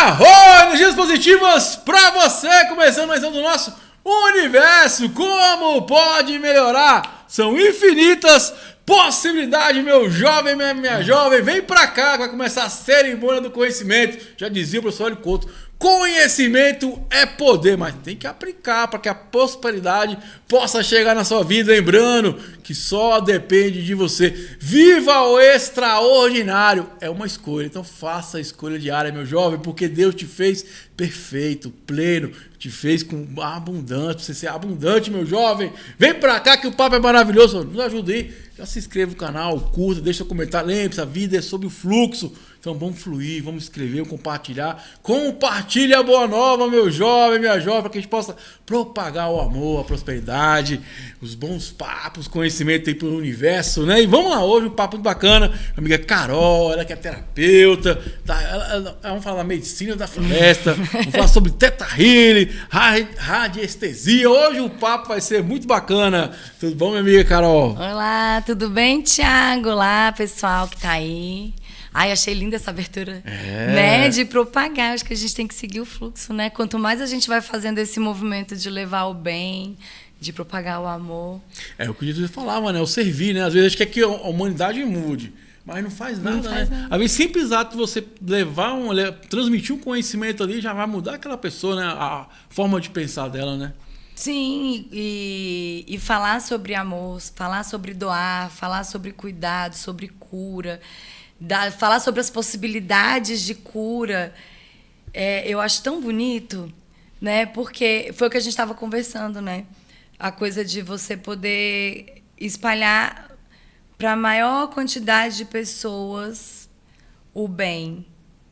Arro! Energias positivas pra você! Começando mais um do nosso universo. Como pode melhorar? São infinitas possibilidades, meu jovem, minha jovem. Vem pra cá que vai começar a cerimônia do conhecimento. Já dizia o professor Hélio Couto. Conhecimento é poder, mas tem que aplicar para que a prosperidade possa chegar na sua vida. Lembrando que só depende de você. Viva o extraordinário. É uma escolha, então faça a escolha diária, meu jovem, porque Deus te fez perfeito, pleno, te fez com abundante, você ser abundante, meu jovem. Vem pra cá que o papo é maravilhoso. Nos ajude aí. Já se inscreva no canal, curta, deixa seu comentário. Lembre-se, a vida é sobre o fluxo. Então vamos fluir, vamos escrever, compartilhar. Compartilha a boa nova, meu jovem, minha jovem, para que a gente possa propagar o amor, a prosperidade, os bons papos, conhecimento aí pelo universo, né? E vamos lá, hoje um papo muito bacana. Minha amiga Carol, ela que é terapeuta, tá? Vamos falar da medicina da floresta, vamos falar sobre Theta Healing, radiestesia. Hoje o papo vai ser muito bacana. Tudo bom, minha amiga Carol? Olá, tudo bem, Thiago? Olá, pessoal que tá aí. Ai, achei linda essa abertura, né? De propagar. Acho que a gente tem que seguir o fluxo, né? Quanto mais a gente vai fazendo esse movimento de levar o bem, de propagar o amor. É o que Jesus falava, né? O servir, né? Às vezes a gente quer que a humanidade mude, mas não faz nada, né? Às vezes, simples ato de você transmitir um conhecimento ali já vai mudar aquela pessoa, né? A forma de pensar dela, né? Sim, e falar sobre amor, falar sobre doar, falar sobre cuidado, sobre cura, falar sobre as possibilidades de cura, eu acho tão bonito, né? Porque foi o que a gente estava conversando, né? A coisa de você poder espalhar para a maior quantidade de pessoas o bem,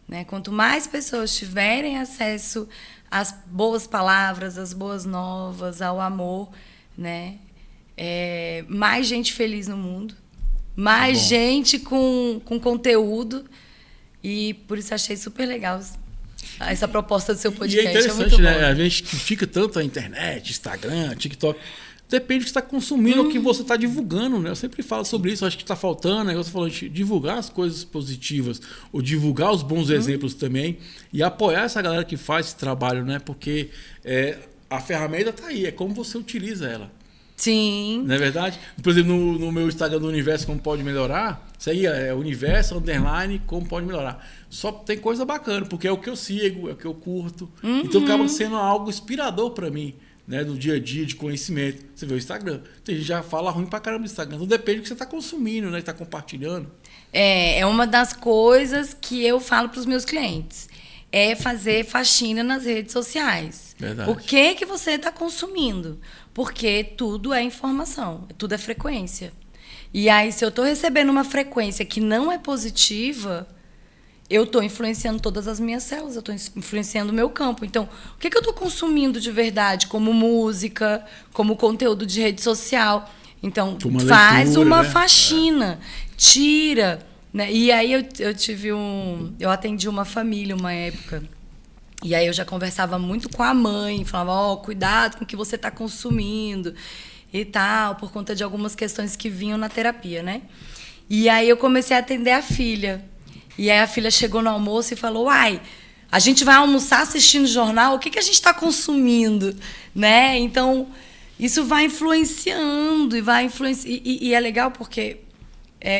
né? Quanto mais pessoas tiverem acesso às boas palavras, às boas novas, ao amor, né? Mais gente feliz no mundo. Mais gente com conteúdo. E por isso achei super legal essa proposta do seu podcast. E é interessante, né? A gente critica tanto a internet, Instagram, TikTok. Depende do que você está consumindo, o que você está divulgando, né? Eu sempre falo sobre isso, acho que está faltando, né? Você falou de divulgar as coisas positivas, ou divulgar os bons exemplos também, e apoiar essa galera que faz esse trabalho, né? Porque a ferramenta está aí, é como você utiliza ela. Sim. Não é verdade? Por exemplo, no meu Instagram do Universo Como Pode Melhorar, isso aí é Universo _ Como Pode Melhorar. Só tem coisa bacana, porque é o que eu sigo, é o que eu curto. Então acaba sendo algo inspirador para mim, né? Do dia a dia, de conhecimento. Você vê o Instagram, tem gente que já fala ruim pra caramba do Instagram. Então depende do que você está consumindo, né? Que está compartilhando. É uma das coisas que eu falo para os meus clientes. É fazer faxina nas redes sociais. Verdade. O que você está consumindo? Porque tudo é informação, tudo é frequência. E aí, se eu estou recebendo uma frequência que não é positiva, eu estou influenciando todas as minhas células, eu estou influenciando o meu campo. Então, o que eu estou consumindo de verdade, como música, como conteúdo de rede social? Então, faz leitura, uma faxina, tira. Né? E aí eu atendi uma família uma época. E aí eu já conversava muito com a mãe, falava, cuidado com o que você está consumindo e tal, por conta de algumas questões que vinham na terapia, né? E aí eu comecei a atender a filha. E aí a filha chegou no almoço e falou, a gente vai almoçar assistindo jornal, o que a gente está consumindo? Né? Então, isso vai influenciando e é legal porque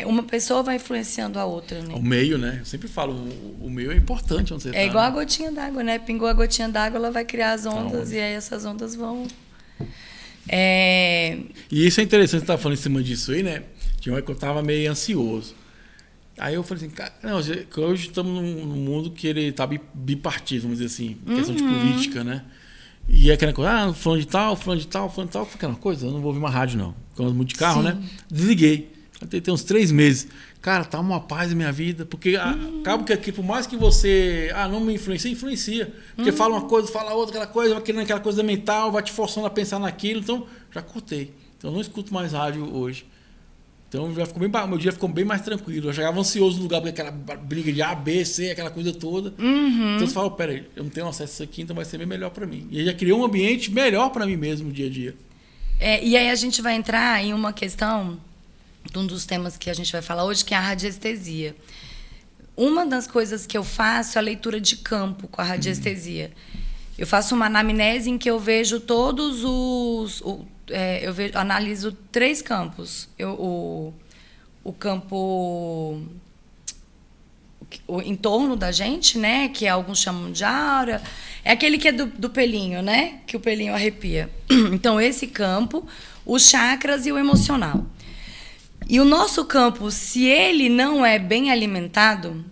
uma pessoa vai influenciando a outra, né? O meio, né? Eu sempre falo, o meio é importante onde você tá. É igual a gotinha d'água, né? Pingou a gotinha d'água, ela vai criar as ondas, e aí essas ondas vão... E isso é interessante, você estar falando em cima disso aí, né? Tinha uma que eu estava meio ansioso. Aí eu falei assim, cara, hoje estamos num mundo que ele tá bipartido, vamos dizer assim, questão de política, né? E é aquela coisa, fulano de tal, foi aquela coisa, eu não vou ouvir uma rádio, não. Porque eu ando muito de carro, né? Desliguei. Até tem uns 3 meses. Cara, tá uma paz na minha vida. Porque acaba que aqui, por mais que você não me influencia. Porque fala uma coisa, fala outra, aquela coisa, vai querendo aquela coisa mental, vai te forçando a pensar naquilo. Então, já cortei. Então, eu não escuto mais rádio hoje. Então, já ficou meu dia ficou bem mais tranquilo. Eu chegava ansioso no lugar, porque aquela briga de A, B, C, aquela coisa toda. Então, você fala, peraí, eu não tenho acesso a isso aqui, então vai ser bem melhor para mim. E aí já criou um ambiente melhor para mim mesmo no dia a dia. E aí a gente vai entrar em uma questão de um dos temas que a gente vai falar hoje, que é a radiestesia. uma das coisas que eu faço é a leitura de campo com a radiestesia. Eu faço uma anamnese em que eu vejo todos analiso 3 campos. O campo o entorno da gente, né? Que alguns chamam de aura. É aquele que é do pelinho, né? Que o pelinho arrepia. Então, esse campo, os chakras e o emocional. E o nosso campo, se ele não é bem alimentado,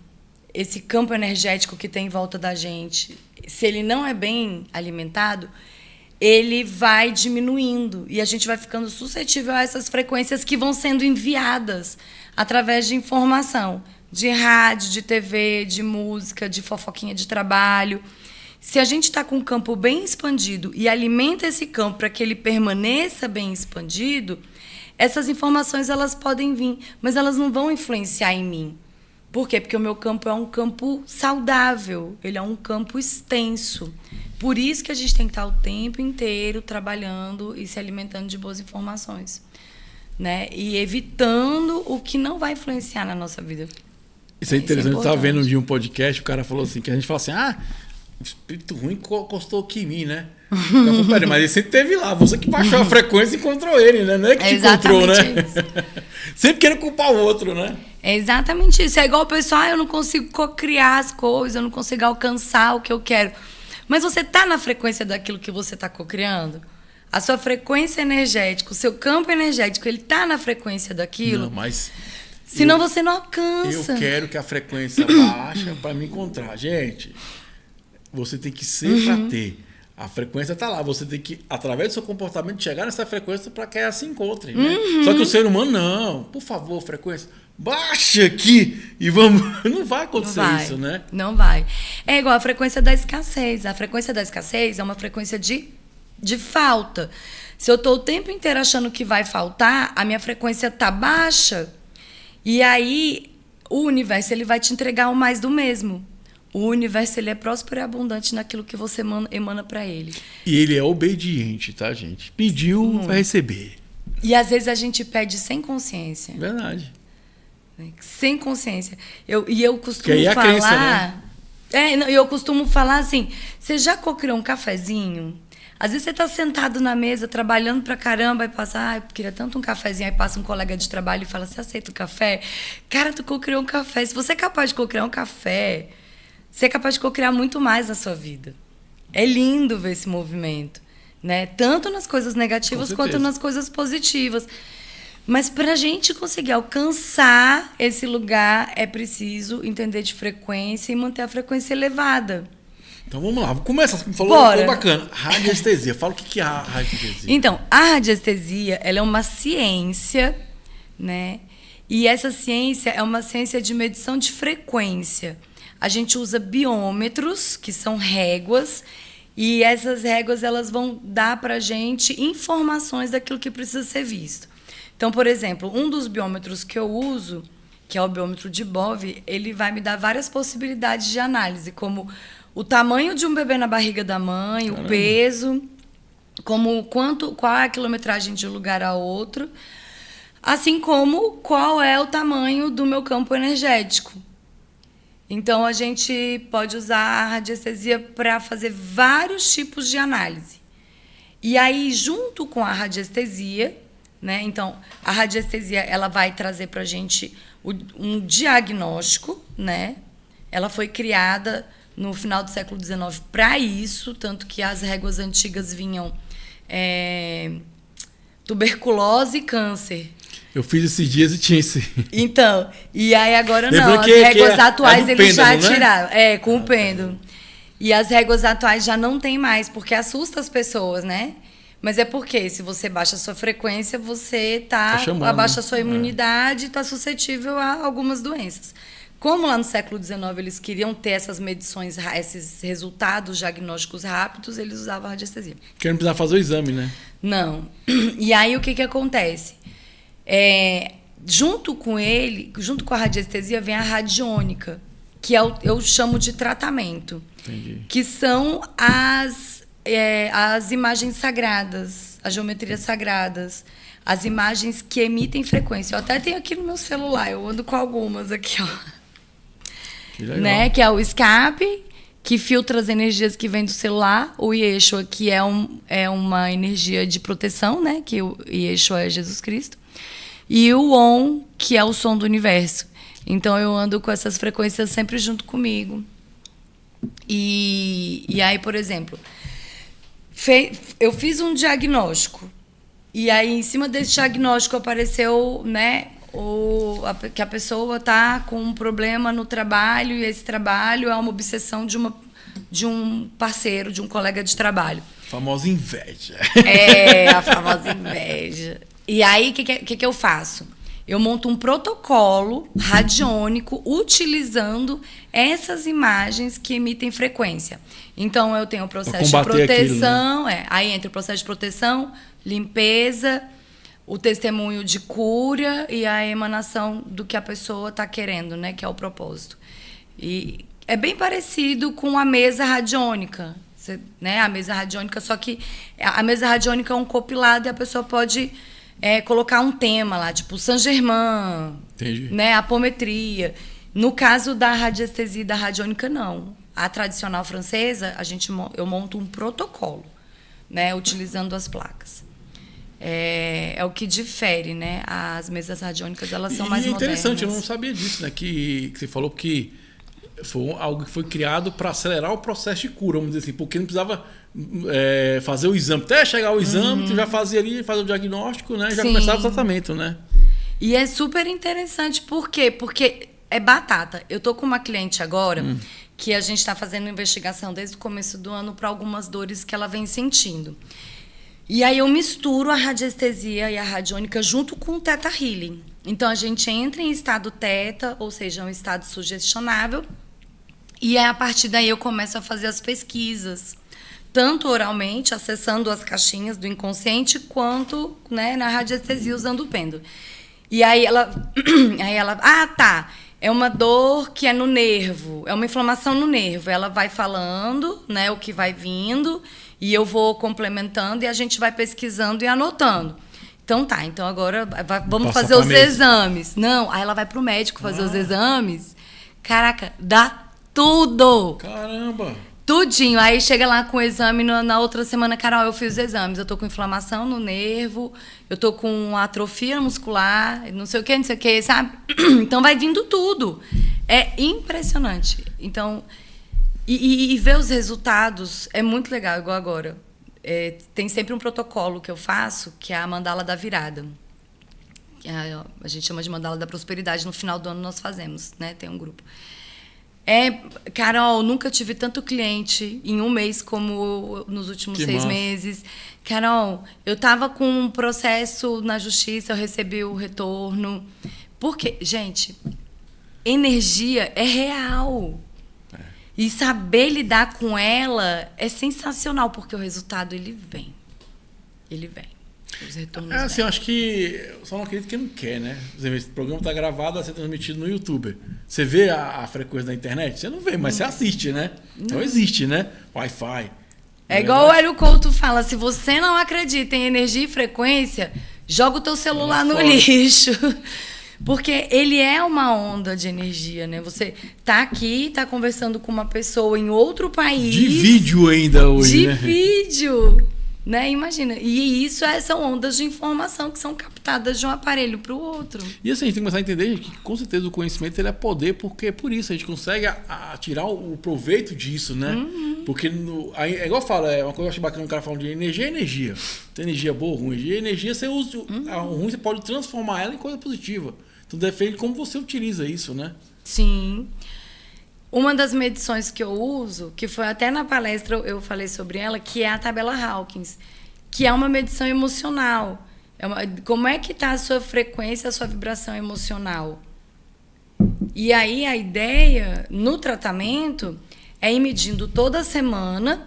esse campo energético que tem em volta da gente, se ele não é bem alimentado, ele vai diminuindo e a gente vai ficando suscetível a essas frequências que vão sendo enviadas através de informação, de rádio, de TV, de música, de fofoquinha de trabalho. Se a gente está com o campo bem expandido e alimenta esse campo para que ele permaneça bem expandido, essas informações elas podem vir, mas elas não vão influenciar em mim. Por quê? Porque o meu campo é um campo saudável, ele é um campo extenso. Por isso que a gente tem que estar o tempo inteiro trabalhando e se alimentando de boas informações, né? E evitando o que não vai influenciar na nossa vida. Isso é interessante. Eu estava vendo um dia um podcast, o cara falou assim, que a gente fala assim, o espírito ruim encostou aqui em mim, né? Eu falei, mas ele sempre esteve lá, você que baixou a frequência e encontrou ele, né? Não é que te encontrou, né? Sempre querendo culpar o outro, né? É exatamente isso. É igual o pessoal, eu não consigo cocriar as coisas, eu não consigo alcançar o que eu quero. Mas você está na frequência daquilo que você está cocriando? A sua frequência energética, o seu campo energético, ele está na frequência daquilo? Não, mas... Senão você não alcança. Eu quero que a frequência baixa para me encontrar. Gente, você tem que ser para ter. A frequência está lá. Você tem que, através do seu comportamento, chegar nessa frequência para que ela se encontre. Né? Só que o ser humano, não. Por favor, frequência, baixa aqui e vamos... Não vai acontecer isso, né? Não vai. É igual a frequência da escassez. A frequência da escassez é uma frequência de falta. Se eu estou o tempo inteiro achando que vai faltar, a minha frequência está baixa... E aí, o universo ele vai te entregar o mais do mesmo. O universo ele é próspero e abundante naquilo que você emana para ele. E ele é obediente, tá, gente? Pediu, vai receber. E às vezes a gente pede sem consciência. Verdade. Sem consciência. Eu costumo que aí falar... A crença, né? Eu costumo falar assim, você já cocriou um cafezinho? Às vezes você está sentado na mesa, trabalhando pra caramba, e passa, queria tanto um cafezinho, aí passa um colega de trabalho e fala, você aceita o café? Cara, tu cocriou um café. Se você é capaz de cocriar um café, você é capaz de cocriar muito mais na sua vida. É lindo ver esse movimento, né? Tanto nas coisas negativas quanto nas coisas positivas. Mas para a gente conseguir alcançar esse lugar, é preciso entender de frequência e manter a frequência elevada. Então vamos lá, começa, falou bacana. Radiestesia, fala o que é a radiestesia. Então, a radiestesia, ela é uma ciência, né? E essa ciência é uma ciência de medição de frequência. A gente usa biômetros, que são réguas, e essas réguas elas vão dar pra gente informações daquilo que precisa ser visto. Então, por exemplo, um dos biômetros que eu uso, que é o biômetro de Bove, ele vai me dar várias possibilidades de análise, como o tamanho de um bebê na barriga da mãe, o peso, qual é a quilometragem de um lugar a outro, assim como qual é o tamanho do meu campo energético. Então, a gente pode usar a radiestesia para fazer vários tipos de análise. E aí, junto com a radiestesia, né? Então, a radiestesia ela vai trazer para a gente um diagnóstico, né? Ela foi criada no final do século XIX para isso, tanto que as réguas antigas vinham tuberculose e câncer. Eu fiz esses dias e tinha esse. Então, e aí agora não, as réguas atuais eles já tiraram. É, com o pêndulo. E as réguas atuais já não tem mais, porque assusta as pessoas, né? Mas é porque se você baixa a sua frequência, você abaixa a sua imunidade e está suscetível a algumas doenças. Como lá no século XIX eles queriam ter essas medições, esses resultados diagnósticos rápidos, eles usavam a radiestesia. Porque não precisava fazer o exame, né? Não. E aí o que acontece? Junto com a radiestesia, vem a radiônica, que eu chamo de tratamento. Entendi. Que são as imagens sagradas, as geometrias sagradas, as imagens que emitem frequência. Eu até tenho aqui no meu celular, eu ando com algumas aqui, ó. né? Que é o escape, que filtra as energias que vêm do celular. O Yeshua, que é uma energia de proteção, né? Que o Yeshua é Jesus Cristo. E o ON, que é o som do universo. Então, eu ando com essas frequências sempre junto comigo. E aí, por exemplo, eu fiz um diagnóstico. E aí, em cima desse diagnóstico, apareceu, né, que a pessoa está com um problema no trabalho, e esse trabalho é uma obsessão de um parceiro, de um colega de trabalho. A famosa inveja. É, a famosa inveja. E aí, o que eu faço? Eu monto um protocolo radiônico utilizando essas imagens que emitem frequência. Então, eu tenho o processo de proteção, aquilo, né? Aí entra o processo de proteção, limpeza, o testemunho de cura e a emanação do que a pessoa está querendo, né? Que é o propósito. E é bem parecido com a mesa radiônica, né? A mesa radiônica, só que a mesa radiônica é um compilado e a pessoa pode colocar um tema lá, tipo Saint-Germain, né? Apometria. No caso da radiestesia e da radiônica, não. A tradicional francesa, eu monto um protocolo, né? Utilizando as placas. É o que difere, né? As mesas radiônicas, elas são mais modernas. Interessante, eu não sabia disso, né? Que você falou que foi algo que foi criado para acelerar o processo de cura, vamos dizer assim, porque não precisava fazer o exame. Até chegar ao exame, tu já fazia ali, fazer o diagnóstico, né? Já começava o tratamento, né? E é super interessante, por quê? Porque é batata. Eu tô com uma cliente agora que a gente está fazendo investigação desde o começo do ano para algumas dores que ela vem sentindo. E aí eu misturo a radiestesia e a radiônica junto com o Theta Healing. Então, a gente entra em estado Theta, ou seja, um estado sugestionável, e a partir daí eu começo a fazer as pesquisas, tanto oralmente, acessando as caixinhas do inconsciente, quanto, né, na radiestesia usando o pêndulo. E aí ela, tá, é uma dor que é no nervo, é uma inflamação no nervo. Ela vai falando, né, o que vai vindo, e eu vou complementando e a gente vai pesquisando e anotando. Então tá, então agora vamos fazer os exames. Não, aí ela vai pro médico fazer os exames. Caraca, dá tudo! Caramba! Tudinho. Aí chega lá com o exame na outra semana, Carol, eu fiz os exames. Eu tô com inflamação no nervo, eu tô com atrofia muscular, não sei o que, sabe? Então vai vindo tudo. É impressionante. Então, e ver os resultados é muito legal, igual agora. Tem sempre um protocolo que eu faço, que é a mandala da virada. A gente chama de mandala da prosperidade. No final do ano nós fazemos, né? Tem um grupo. Carol, nunca tive tanto cliente em um mês como nos últimos 6 meses. Carol, eu estava com um processo na justiça, eu recebi o retorno. Porque, gente, energia é real. E saber lidar com ela é sensacional, porque o resultado, ele vem. Ele vem. Os retornos assim, eu acho que eu só não acredito que não quer, né? Por exemplo, esse programa está gravado, vai ser transmitido no YouTube. Você vê a frequência da internet? Você não vê, mas você assiste, né? Não existe, né? Wi-Fi. É igual o Hélio Couto fala, se você não acredita em energia e frequência, joga o teu celular no lixo. Porque ele é uma onda de energia, né? Você tá aqui, tá conversando com uma pessoa em outro país. De vídeo ainda hoje, né? De vídeo, né? Imagina. E isso são ondas de informação que são captadas de um aparelho para o outro. E assim, a gente tem que começar a entender que, com certeza, o conhecimento ele é poder, porque é por isso a gente consegue tirar o proveito disso, né? Porque, é igual eu falo, é uma coisa que eu acho bacana, um cara falando de energia é energia. Tem energia boa, ruim. Energia você usa, a ruim você pode transformar ela em coisa positiva. Então depende de como você utiliza isso, né? Sim. Uma das medições que eu uso, que foi até na palestra eu falei sobre ela, que é a tabela Hawkins, que é uma medição emocional. Como é que está a sua frequência, a sua vibração emocional? E aí a ideia no tratamento é ir medindo toda semana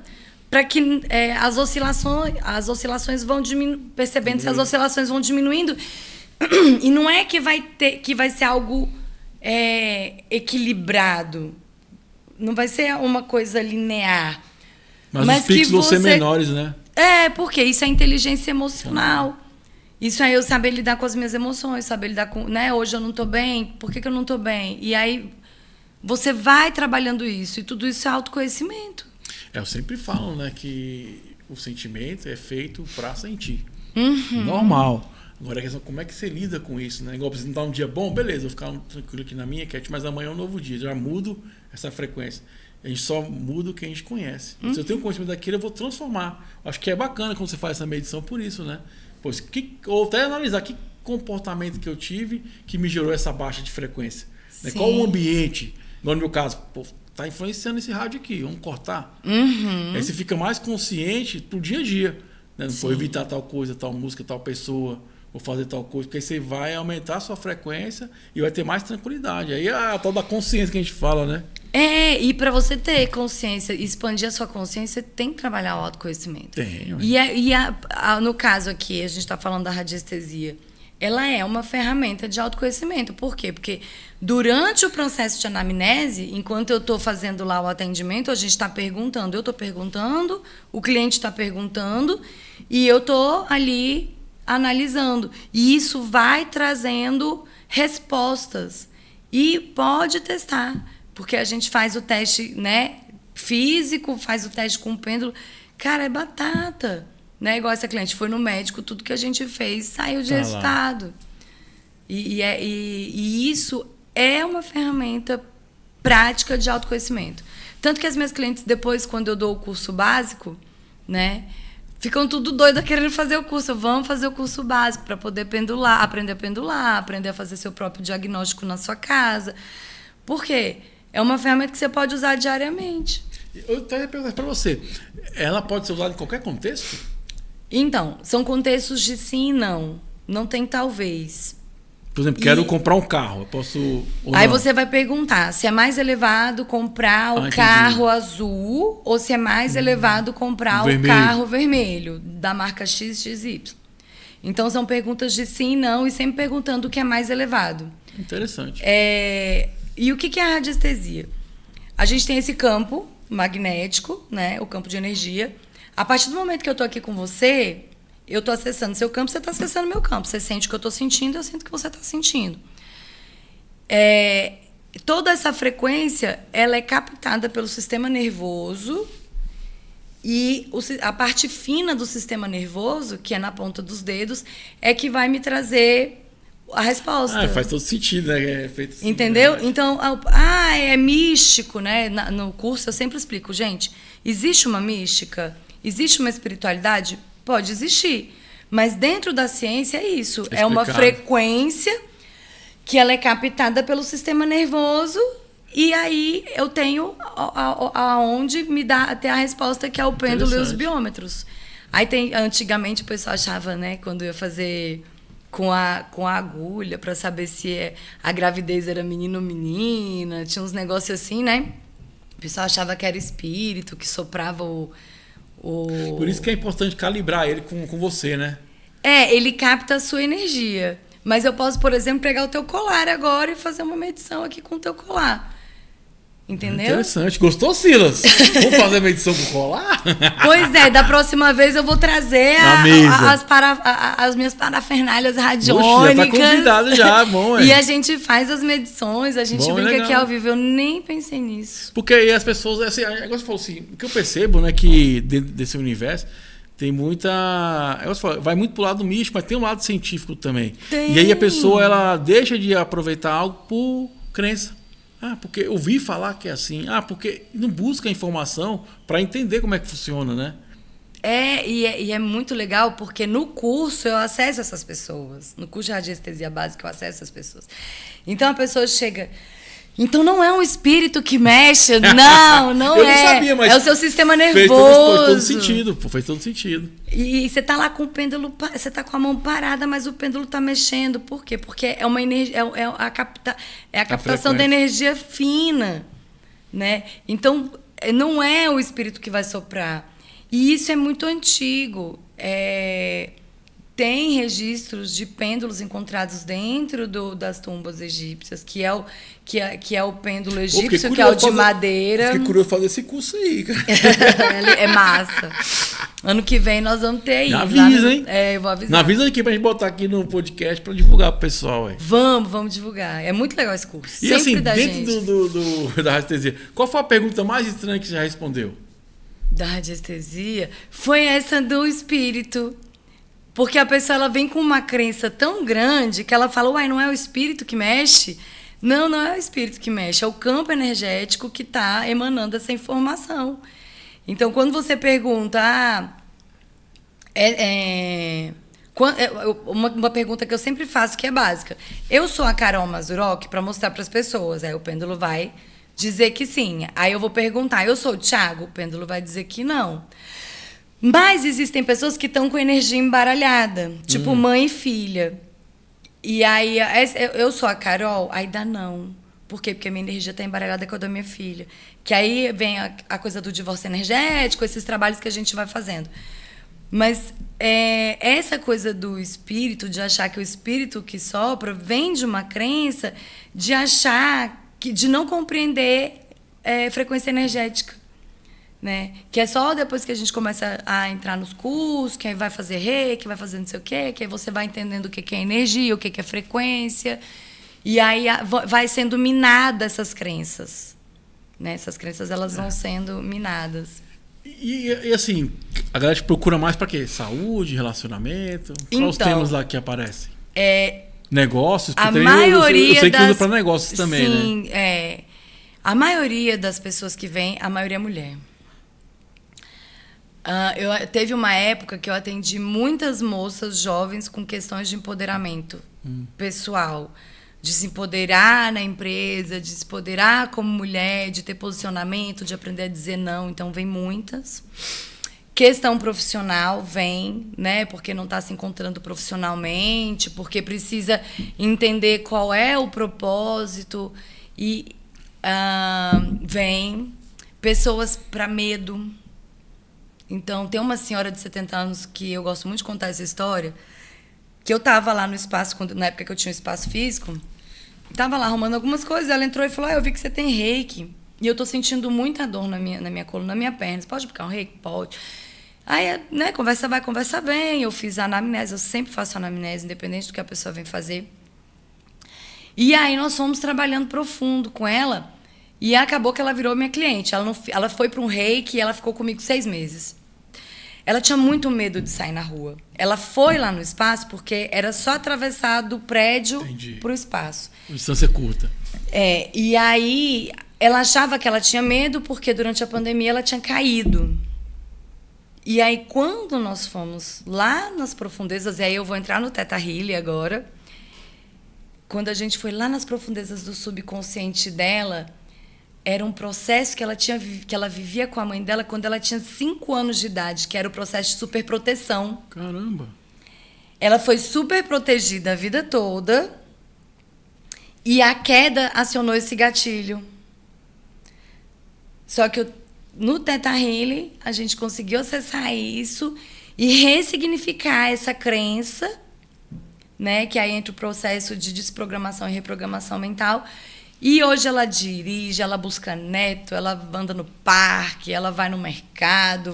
para que as oscilações vão diminuindo, percebendo se as oscilações vão diminuindo. E não é que vai ser algo equilibrado. Não vai ser uma coisa linear. Mas os picos vão ser menores, né? Porque isso é inteligência emocional. Isso é eu saber lidar com as minhas emoções, saber lidar com... Né? Hoje eu não estou bem, por que eu não estou bem? E aí Você vai trabalhando isso, e tudo isso é autoconhecimento. Eu sempre falo, né, que o sentimento é feito para sentir. Uhum. Normal. Agora a questão, como é que você lida com isso, né? Igual, você não tá um dia bom, beleza, vou ficar tranquilo aqui na minha, mas amanhã é um novo dia, já mudo essa frequência. A gente só muda o que a gente conhece. Se eu tenho conhecimento daquilo, eu vou transformar. Acho que é bacana quando você faz essa medição por isso, né? Pois, ou até analisar que comportamento que eu tive que me gerou essa baixa de frequência. Né? Qual o ambiente? Igual no meu caso, tá influenciando esse rádio aqui, vamos cortar. Aí você fica mais consciente pro dia a dia. Né? Não vou evitar tal coisa, tal música, tal pessoa, vou fazer tal coisa, porque aí você vai aumentar a sua frequência e vai ter mais tranquilidade. Aí é a tal da consciência que a gente fala, né? E para você ter consciência, expandir a sua consciência, você tem que trabalhar o autoconhecimento. Tem. No caso aqui, a gente está falando da radiestesia. Ela é uma ferramenta de autoconhecimento. Por quê? Porque durante o processo de anamnese, enquanto eu estou fazendo lá o atendimento, a gente está perguntando, eu estou perguntando, o cliente está perguntando e eu estou ali analisando. E isso vai trazendo respostas. E pode testar, porque a gente faz o teste, né, físico, faz o teste com o pêndulo. Cara, é batata. Né? Igual essa cliente foi no médico, tudo que a gente fez saiu de resultado. E isso é uma ferramenta prática de autoconhecimento. Tanto que as minhas clientes, depois, quando eu dou o curso básico, né, ficam tudo doidas querendo fazer o curso. Vamos fazer o curso básico para poder pendular, aprender a fazer seu próprio diagnóstico na sua casa. Por quê? É uma ferramenta que você pode usar diariamente. Eu até perguntar para você, ela pode ser usada em qualquer contexto? Então, são contextos de sim e não. Não tem talvez. Por exemplo, quero comprar um carro. Eu posso. Aí você vai perguntar se é mais elevado comprar o carro azul ou se é mais elevado comprar o carro vermelho, da marca XXY. Então, são perguntas de sim e não, e sempre perguntando o que é mais elevado. Interessante. E o que é a radiestesia? A gente tem esse campo magnético, né, o campo de energia. A partir do momento que eu estou aqui com você, eu estou acessando seu campo, você está acessando meu campo. Você sente o que eu estou sentindo, eu sinto o que você está sentindo. Toda essa frequência, ela é captada pelo sistema nervoso e a parte fina do sistema nervoso, que é na ponta dos dedos, é que vai me trazer a resposta. Faz todo sentido, né? É feito assim, entendeu? Né? Então, é místico, né? No curso eu sempre explico, gente, existe uma mística? Existe uma espiritualidade? Pode existir. Mas dentro da ciência é isso. É uma frequência que ela é captada pelo sistema nervoso e aí eu tenho aonde me dá até a resposta, que é o pêndulo e os biômetros. Aí antigamente o pessoal achava, né, quando ia fazer com a agulha para saber se a gravidez era menino ou menina, tinha uns negócios assim, né? O pessoal achava que era espírito, que soprava Por isso que é importante calibrar ele com você, né? Ele capta a sua energia. Mas eu posso, por exemplo, pegar o teu colar agora e fazer uma medição aqui com o teu colar. Entendeu? Interessante. Gostou, Silas? Vamos fazer medição com colar? Pois é, da próxima vez eu vou trazer as minhas parafernálias radiônicas. Já tá convidado já, bom, E a gente faz as medições, a gente brinca legal. Aqui ao vivo. Eu nem pensei nisso. Porque aí as pessoas, assim, agora você falou assim, o que eu percebo, né, que dentro desse universo tem muita... vai muito pro lado místico, mas tem um lado científico também. Tem. E aí a pessoa, ela deixa de aproveitar algo por crença. Porque eu ouvi falar que é assim. Porque não busca informação para entender como é que funciona, né? E é muito legal, porque no curso eu acesso essas pessoas. No curso de radiestesia básica eu acesso essas pessoas. Então a pessoa chega... Então não é um espírito que mexe, não eu não sabia, mas é o seu sistema nervoso. Fez todo sentido. E você tá lá com o pêndulo, você tá com a mão parada, mas o pêndulo tá mexendo. Por quê? Porque é uma energia, a captação da energia fina, né? Então não é o espírito que vai soprar. E isso é muito antigo. tem registros de pêndulos encontrados dentro das tumbas egípcias, que é o pêndulo egípcio, que é o de madeira. Fiquei curioso fazer esse curso aí, cara. É massa. Ano que vem nós vamos ter aí. Me avisa, hein? Eu vou avisar. Me avisa aqui pra gente botar aqui no podcast pra divulgar pro pessoal, aí. Vamos divulgar. É muito legal esse curso. E sempre assim, da dentro gente. da radiestesia, qual foi a pergunta mais estranha que você já respondeu? Da radiestesia foi essa do espírito. Porque a pessoa ela vem com uma crença tão grande que ela fala, uai, não é o espírito que mexe? Não é o espírito que mexe, é o campo energético que está emanando essa informação. Então, quando você pergunta, uma pergunta que eu sempre faço que é básica. Eu sou a Carol Mazurok para mostrar para as pessoas. Aí o pêndulo vai dizer que sim. Aí eu vou perguntar, eu sou o Thiago? O pêndulo vai dizer que não. Mas existem pessoas que estão com energia embaralhada, tipo mãe e filha. E aí, eu sou a Carol, aí dá não. Por quê? Porque a minha energia está embaralhada com a da minha filha. Que aí vem a coisa do divórcio energético, esses trabalhos que a gente vai fazendo. Mas essa coisa do espírito, de achar que o espírito que sopra, vem de uma crença de achar, de não compreender frequência energética. Né? Que é só depois que a gente começa a entrar nos cursos, que aí vai fazer reiki, vai fazer não sei o quê, que aí você vai entendendo o que é energia, o que é frequência. E aí vai sendo minada essas crenças. Né? Essas crenças elas vão sendo minadas. E assim, a galera te procura mais para quê? Saúde, relacionamento? Quais os temas lá que aparecem? Negócios? A maioria eu sei que usa para negócios também, sim, né? A maioria das pessoas que vêm, a maioria é mulher. Teve uma época que eu atendi muitas moças jovens com questões de empoderamento pessoal, de se empoderar na empresa, de se empoderar como mulher, de ter posicionamento, de aprender a dizer não. Então, vem muitas. Questão profissional vem, né? Porque não está se encontrando profissionalmente, porque precisa entender qual é o propósito. E vem pessoas para medo. Então, tem uma senhora de 70 anos que eu gosto muito de contar essa história, que eu estava lá no espaço, na época que eu tinha um espaço físico, estava lá arrumando algumas coisas, ela entrou e falou, eu vi que você tem reiki, e eu estou sentindo muita dor na minha coluna, na minha perna, você pode aplicar um reiki? Pode. Aí, né, conversa vai, conversa vem, eu fiz a anamnese, eu sempre faço anamnese, independente do que a pessoa vem fazer. E aí nós fomos trabalhando profundo com ela, e acabou que ela virou minha cliente. Ela foi para um reiki e ela ficou comigo 6 meses. Ela tinha muito medo de sair na rua. Ela foi lá no espaço porque era só atravessar do prédio para o espaço. Distância curta. E aí ela achava que ela tinha medo porque durante a pandemia ela tinha caído. E aí quando nós fomos lá nas profundezas, e aí eu vou entrar no Theta Healing agora, quando a gente foi lá nas profundezas do subconsciente dela, era um processo que ela vivia com a mãe dela quando ela tinha 5 anos de idade, que era o processo de superproteção. Caramba! Ela foi super protegida a vida toda e a queda acionou esse gatilho. Só que no Theta Healing a gente conseguiu acessar isso e ressignificar essa crença, né, que aí entra o processo de desprogramação e reprogramação mental. E hoje ela dirige, ela busca neto, ela anda no parque, ela vai no mercado,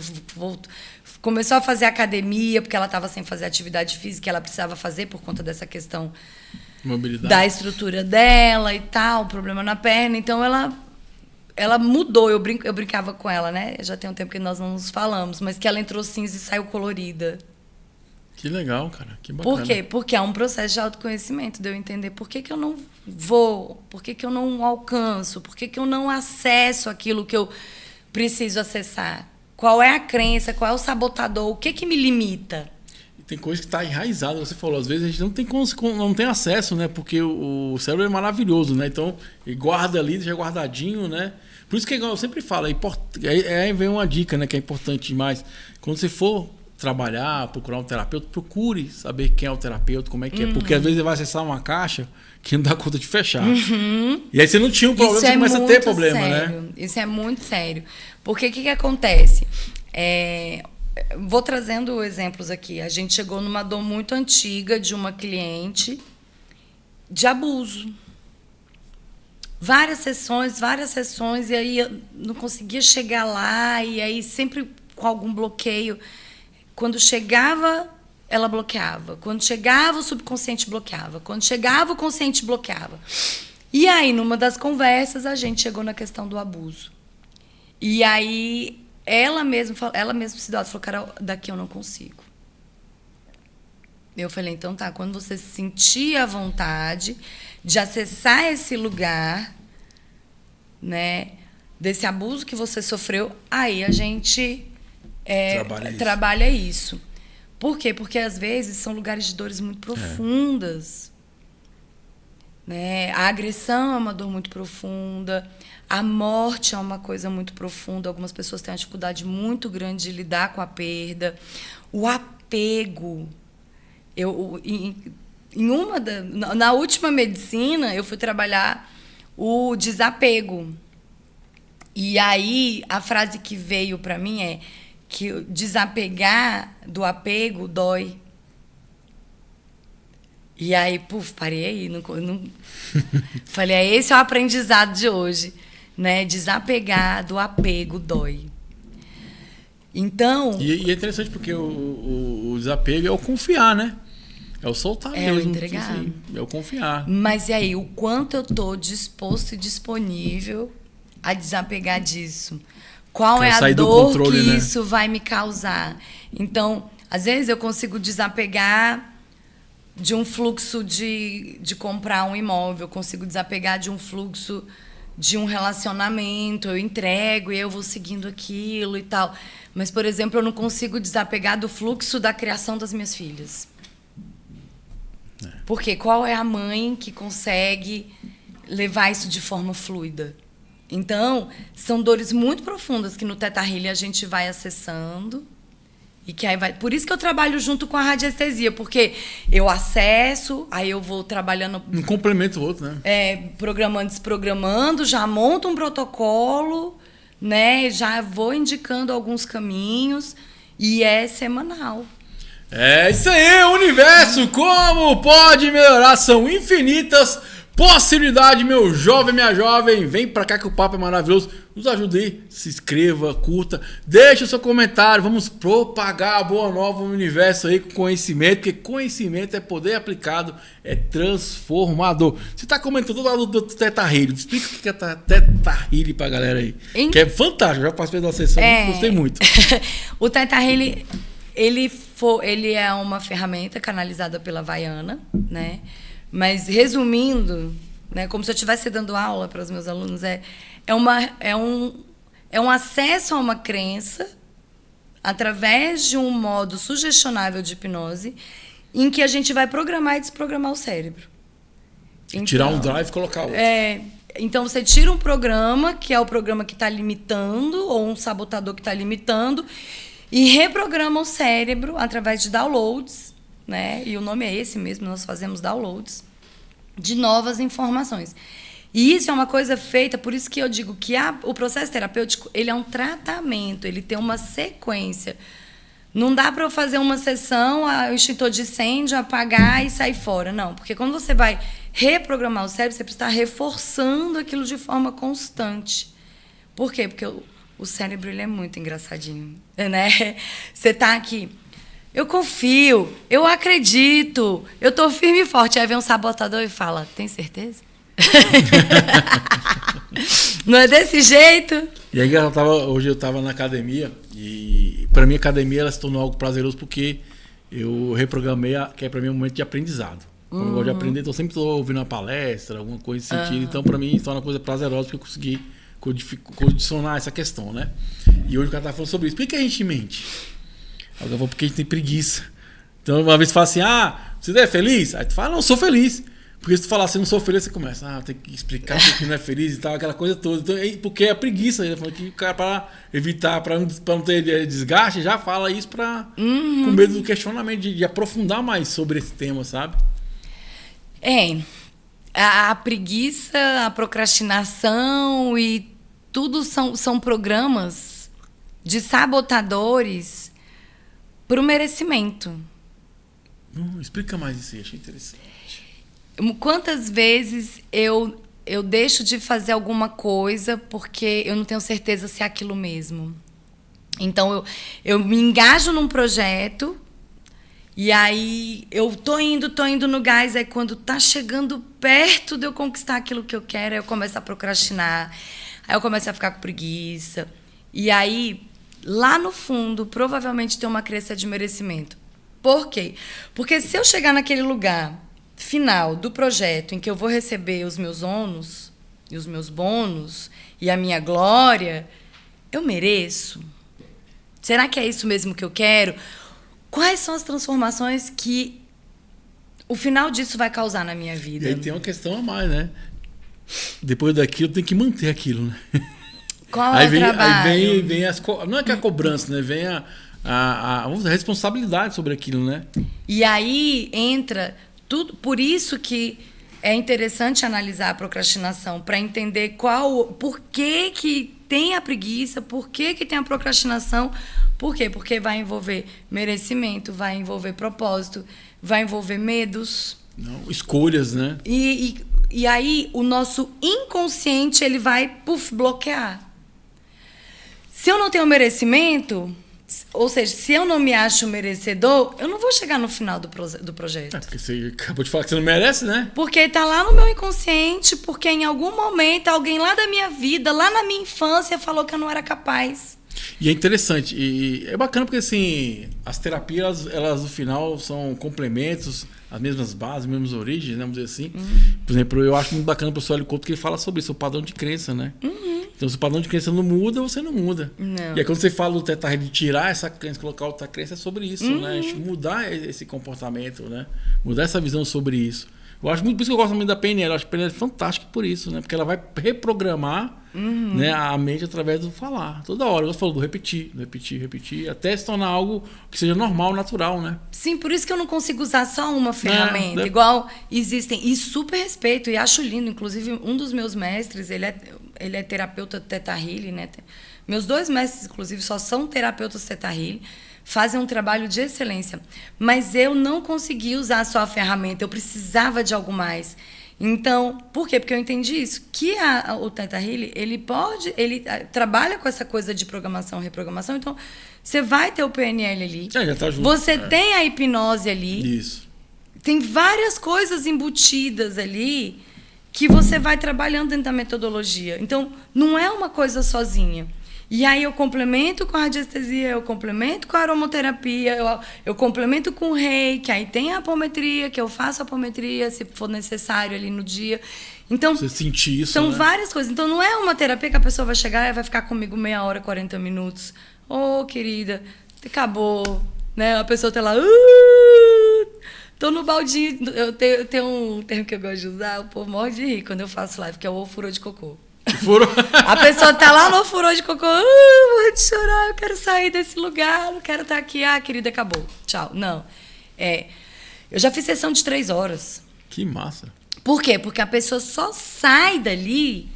começou a fazer academia, porque ela estava sem fazer atividade física, ela precisava fazer por conta dessa questão mobilidade, da estrutura dela e tal, problema na perna. Então ela mudou, eu brincava com ela, né? Já tem um tempo que nós não nos falamos, mas que ela entrou cinza e saiu colorida. Que legal, cara. Que bacana. Por quê? Porque é um processo de autoconhecimento, de eu entender por que eu não vou, por que eu não alcanço, por que eu não acesso aquilo que eu preciso acessar. Qual é a crença, qual é o sabotador, o que me limita? Tem coisa que está enraizada, você falou, às vezes a gente não tem acesso, né? Porque o cérebro é maravilhoso, né? Então, ele guarda ali, deixa guardadinho, né? Por isso que eu sempre falo, aí vem uma dica, né? Que é importante demais. Quando você for trabalhar, procurar um terapeuta, procure saber quem é o terapeuta, como é que é. Porque às vezes ele vai acessar uma caixa que não dá conta de fechar. E aí você não tinha um problema, você começa a ter problema, sério, né? Isso é muito sério. Porque o que acontece? Vou trazendo exemplos aqui. A gente chegou numa dor muito antiga de uma cliente de abuso. Várias sessões, e aí eu não conseguia chegar lá, e aí sempre com algum bloqueio. Quando chegava, ela bloqueava. Quando chegava, o subconsciente bloqueava. Quando chegava, o consciente bloqueava. E aí, numa das conversas, a gente chegou na questão do abuso. E aí, ela mesma se deu, falou, cara, daqui eu não consigo. Eu falei, então tá, quando você sentir a vontade de acessar esse lugar, né, desse abuso que você sofreu, aí a gente trabalha isso. Por quê? Porque às vezes são lugares de dores muito profundas. Né? A agressão é uma dor muito profunda, a morte é uma coisa muito profunda. Algumas pessoas têm uma dificuldade muito grande de lidar com a perda. O apego. Na última medicina, eu fui trabalhar o desapego. E aí, a frase que veio para mim é que desapegar do apego dói. E aí, parei aí. Falei, esse é o aprendizado de hoje. Né? Desapegar do apego dói. Então... E é interessante porque o desapego é o confiar, né? É o soltar mesmo. É o entregar. Assim, é o confiar. Mas e aí, o quanto eu estou disposto e disponível a desapegar disso? Qual é a dor controle, que isso vai me causar? Então, às vezes eu consigo desapegar de um fluxo de comprar um imóvel, eu consigo desapegar de um fluxo de um relacionamento, eu entrego e eu vou seguindo aquilo e tal. Mas, por exemplo, eu não consigo desapegar do fluxo da criação das minhas filhas. Porque qual é a mãe que consegue levar isso de forma fluida? Então, são dores muito profundas que no Theta Healing a gente vai acessando. E que aí vai... Por isso que eu trabalho junto com a radiestesia, porque eu acesso, aí eu vou trabalhando... Um complementa o outro, né? Programando, desprogramando, já monto um protocolo, né? Já vou indicando alguns caminhos e é semanal. É isso aí, universo, como pode melhorar? São infinitas possibilidades, meu jovem, minha jovem. Vem pra cá que o papo é maravilhoso. Nos ajude aí, se inscreva, curta, deixa o seu comentário. Vamos propagar a boa nova no universo aí com conhecimento, porque conhecimento é poder aplicado, é transformador. Você tá comentando do lado do Theta Healing, explica o que é Theta Healing pra galera aí. Que é fantástico, já participei da sessão, gostei muito. O Theta Healing, ele é uma ferramenta canalizada pela Vaiana, né? Mas, resumindo, né, como se eu estivesse dando aula para os meus alunos, é um acesso a uma crença através de um modo sugestionável de hipnose em que a gente vai programar e desprogramar o cérebro. Então, tirar um drive e colocar outro. Então, você tira um programa, que é o programa que está limitando, ou um sabotador que está limitando, e reprograma o cérebro através de downloads, né? E o nome é esse mesmo, nós fazemos downloads de novas informações. E isso é uma coisa feita, por isso que eu digo que o processo terapêutico, ele é um tratamento, ele tem uma sequência. Não dá para eu fazer uma sessão, o extintor de incêndio, apagar e sair fora. Não, porque quando você vai reprogramar o cérebro, você precisa estar reforçando aquilo de forma constante. Por quê? Porque o cérebro, ele é muito engraçadinho, né? Você está aqui, eu confio, eu acredito, eu estou firme e forte. Aí vem um sabotador e fala, tem certeza? Não é desse jeito? E aí hoje eu estava na academia e para mim a academia ela se tornou algo prazeroso porque eu reprogramei que é para mim um momento de aprendizado. Como eu gosto de aprender, então eu sempre estou ouvindo uma palestra, alguma coisa nesse sentido. Então para mim se torna uma coisa prazerosa porque eu consegui condicionar essa questão, né? E hoje o cara tá falando sobre isso. Por que a gente mente? Eu falo, porque a gente tem preguiça. Então uma vez você fala assim, você é feliz? Aí tu fala, não, eu sou feliz. Porque se tu falar assim, não sou feliz, você começa, tem que explicar porque não é feliz e tal, aquela coisa toda. Então, porque é a preguiça. Ele falou que o cara, para evitar, para não ter desgaste, já fala isso com medo do questionamento, de aprofundar mais sobre esse tema, sabe? A preguiça, a procrastinação e tudo são programas de sabotadores Pro merecimento. Explica mais isso aí, achei interessante. Quantas vezes eu deixo de fazer alguma coisa porque eu não tenho certeza se é aquilo mesmo. Então, eu me engajo num projeto e aí eu tô indo no gás. Aí, quando tá chegando perto de eu conquistar aquilo que eu quero, aí eu começo a procrastinar. Aí eu começo a ficar com preguiça. E aí, lá no fundo, provavelmente tem uma crença de merecimento. Por quê? Porque se eu chegar naquele lugar final do projeto em que eu vou receber os meus ônus e os meus bônus e a minha glória, eu mereço? Será que é isso mesmo que eu quero? Quais são as transformações que o final disso vai causar na minha vida? E aí tem uma questão a mais, né? Depois daquilo tem que manter aquilo, né? Qual é o trabalho? Aí vem não é que a cobrança, né? Vem a responsabilidade sobre aquilo, né? E aí entra tudo. Por isso que é interessante analisar a procrastinação, para entender por que tem a preguiça, por que tem a procrastinação. Por quê? Porque vai envolver merecimento, vai envolver propósito, vai envolver medos. Não, escolhas, né? E aí o nosso inconsciente ele vai bloquear. Se eu não tenho merecimento, ou seja, se eu não me acho merecedor, eu não vou chegar no final do projeto. Porque você acabou de falar que você não merece, né? Porque está lá no meu inconsciente, porque em algum momento alguém lá da minha vida, lá na minha infância, falou que eu não era capaz. E é interessante, e é bacana porque assim, as terapias, elas no final são complementos, as mesmas bases, as mesmas origens, né, vamos dizer assim. Por exemplo, eu acho muito bacana o professor Hélio Couto que ele fala sobre isso, o padrão de crença, né? Então, se o padrão de crença não muda, você não muda. Não. E aí, quando você fala do Theta Healing, de tirar essa crença, colocar outra crença, é sobre isso, né? A gente mudar esse comportamento, né? Mudar essa visão sobre isso. Eu acho muito, por isso que eu gosto muito da PNL. Eu acho que a PNL é fantástica por isso, né? Porque ela vai reprogramar né, a mente através do falar. Toda hora. Eu falo do repetir, até se tornar algo que seja normal, natural, né? Sim, por isso que eu não consigo usar só uma ferramenta. Igual existem, e super respeito, e acho lindo. Inclusive, um dos meus mestres, ele é terapeuta Theta Healing, né? Meus 2 mestres, inclusive, só são terapeutas Theta Healing. Fazem um trabalho de excelência. Mas eu não consegui usar só a ferramenta, eu precisava de algo mais. Então, por quê? Porque eu entendi isso. Que o Theta Healing, ele trabalha com essa coisa de programação, reprogramação. Então, você vai ter o PNL ali. Já tá junto. Você tem a hipnose ali. Isso. Tem várias coisas embutidas ali que você vai trabalhando dentro da metodologia. Então, não é uma coisa sozinha. E aí eu complemento com a radiestesia, eu complemento com a aromaterapia, eu complemento com o reiki, aí tem a apometria, que eu faço a apometria se for necessário ali no dia. Então, você sentir isso, são né? várias coisas. Então, não é uma terapia que a pessoa vai chegar e vai ficar comigo meia hora, 40 minutos. Ô, querida, acabou. Né? A pessoa tá lá... tô no baldinho. Eu tenho um termo que eu gosto de usar, o povo morre de rir quando eu faço live, que é o ofurô de cocô. A pessoa tá lá no furor de cocô, vou de chorar, eu quero sair desse lugar, não quero estar aqui, querida, acabou, tchau. Não, eu já fiz sessão de 3 horas. Que massa. Por quê? Porque a pessoa só sai dali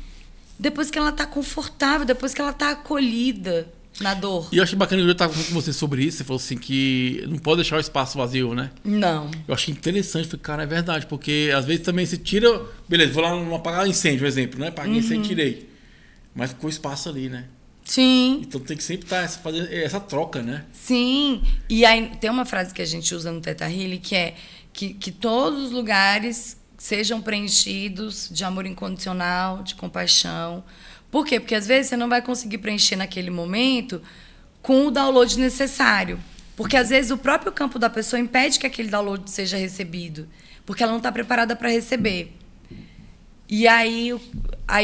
depois que ela tá confortável, depois que ela tá acolhida na dor. E eu achei bacana que eu estava falando com você sobre isso. Você falou assim que não pode deixar o espaço vazio, né? Não. Eu achei interessante. Falei, cara, é verdade. Porque às vezes também você tira... Beleza, vou lá não apagar incêndio, por exemplo, né? Apaguei incêndio, tirei. Mas ficou espaço ali, né? Sim. Então tem que sempre estar fazendo essa troca, né? Sim. E aí tem uma frase que a gente usa no Theta Healing que é que todos os lugares sejam preenchidos de amor incondicional, de compaixão. Por quê? Porque às vezes você não vai conseguir preencher naquele momento com o download necessário. Porque às vezes o próprio campo da pessoa impede que aquele download seja recebido. Porque ela não está preparada para receber. E aí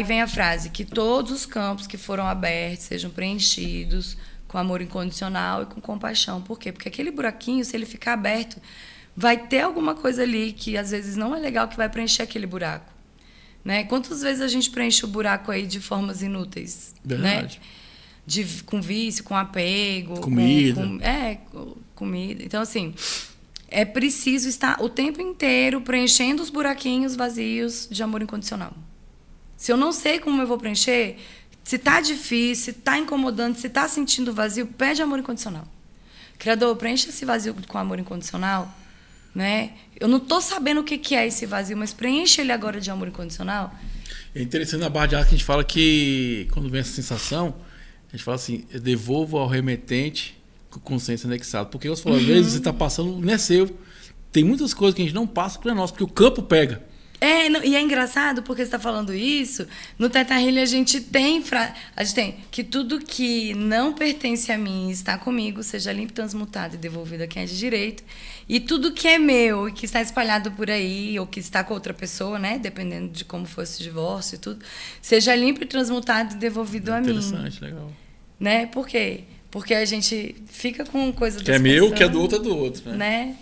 vem a frase, que todos os campos que foram abertos sejam preenchidos com amor incondicional e com compaixão. Por quê? Porque aquele buraquinho, se ele ficar aberto, vai ter alguma coisa ali que às vezes não é legal que vai preencher aquele buraco. Né? Quantas vezes a gente preenche o buraco aí de formas inúteis? Verdade. Né? Com vício, com apego. Comida. Comida. Então, assim, é preciso estar o tempo inteiro preenchendo os buraquinhos vazios de amor incondicional. Se eu não sei como eu vou preencher, se tá difícil, se tá incomodando, se tá sentindo vazio, pede amor incondicional. Criador, preencha esse vazio com amor incondicional, né? Eu não tô sabendo o que é esse vazio, mas preenche ele agora de amor incondicional. É interessante na barra de arte que a gente fala que quando vem essa sensação, a gente fala assim, eu devolvo ao remetente com consciência anexada. Porque você falou, às vezes você está passando, não é seu. Tem muitas coisas que a gente não passa que não é nosso, porque o campo pega. E é engraçado porque você está falando isso. No Teta Healing a gente tem que tudo que não pertence a mim está comigo, seja limpo, transmutado e devolvido a quem é de direito. E tudo que é meu e que está espalhado por aí, ou que está com outra pessoa, né? Dependendo de como for esse divórcio e tudo, seja limpo e transmutado e devolvido a mim. Interessante, legal. Né? Por quê? Porque a gente fica com coisa que é meu, que é do outro, né?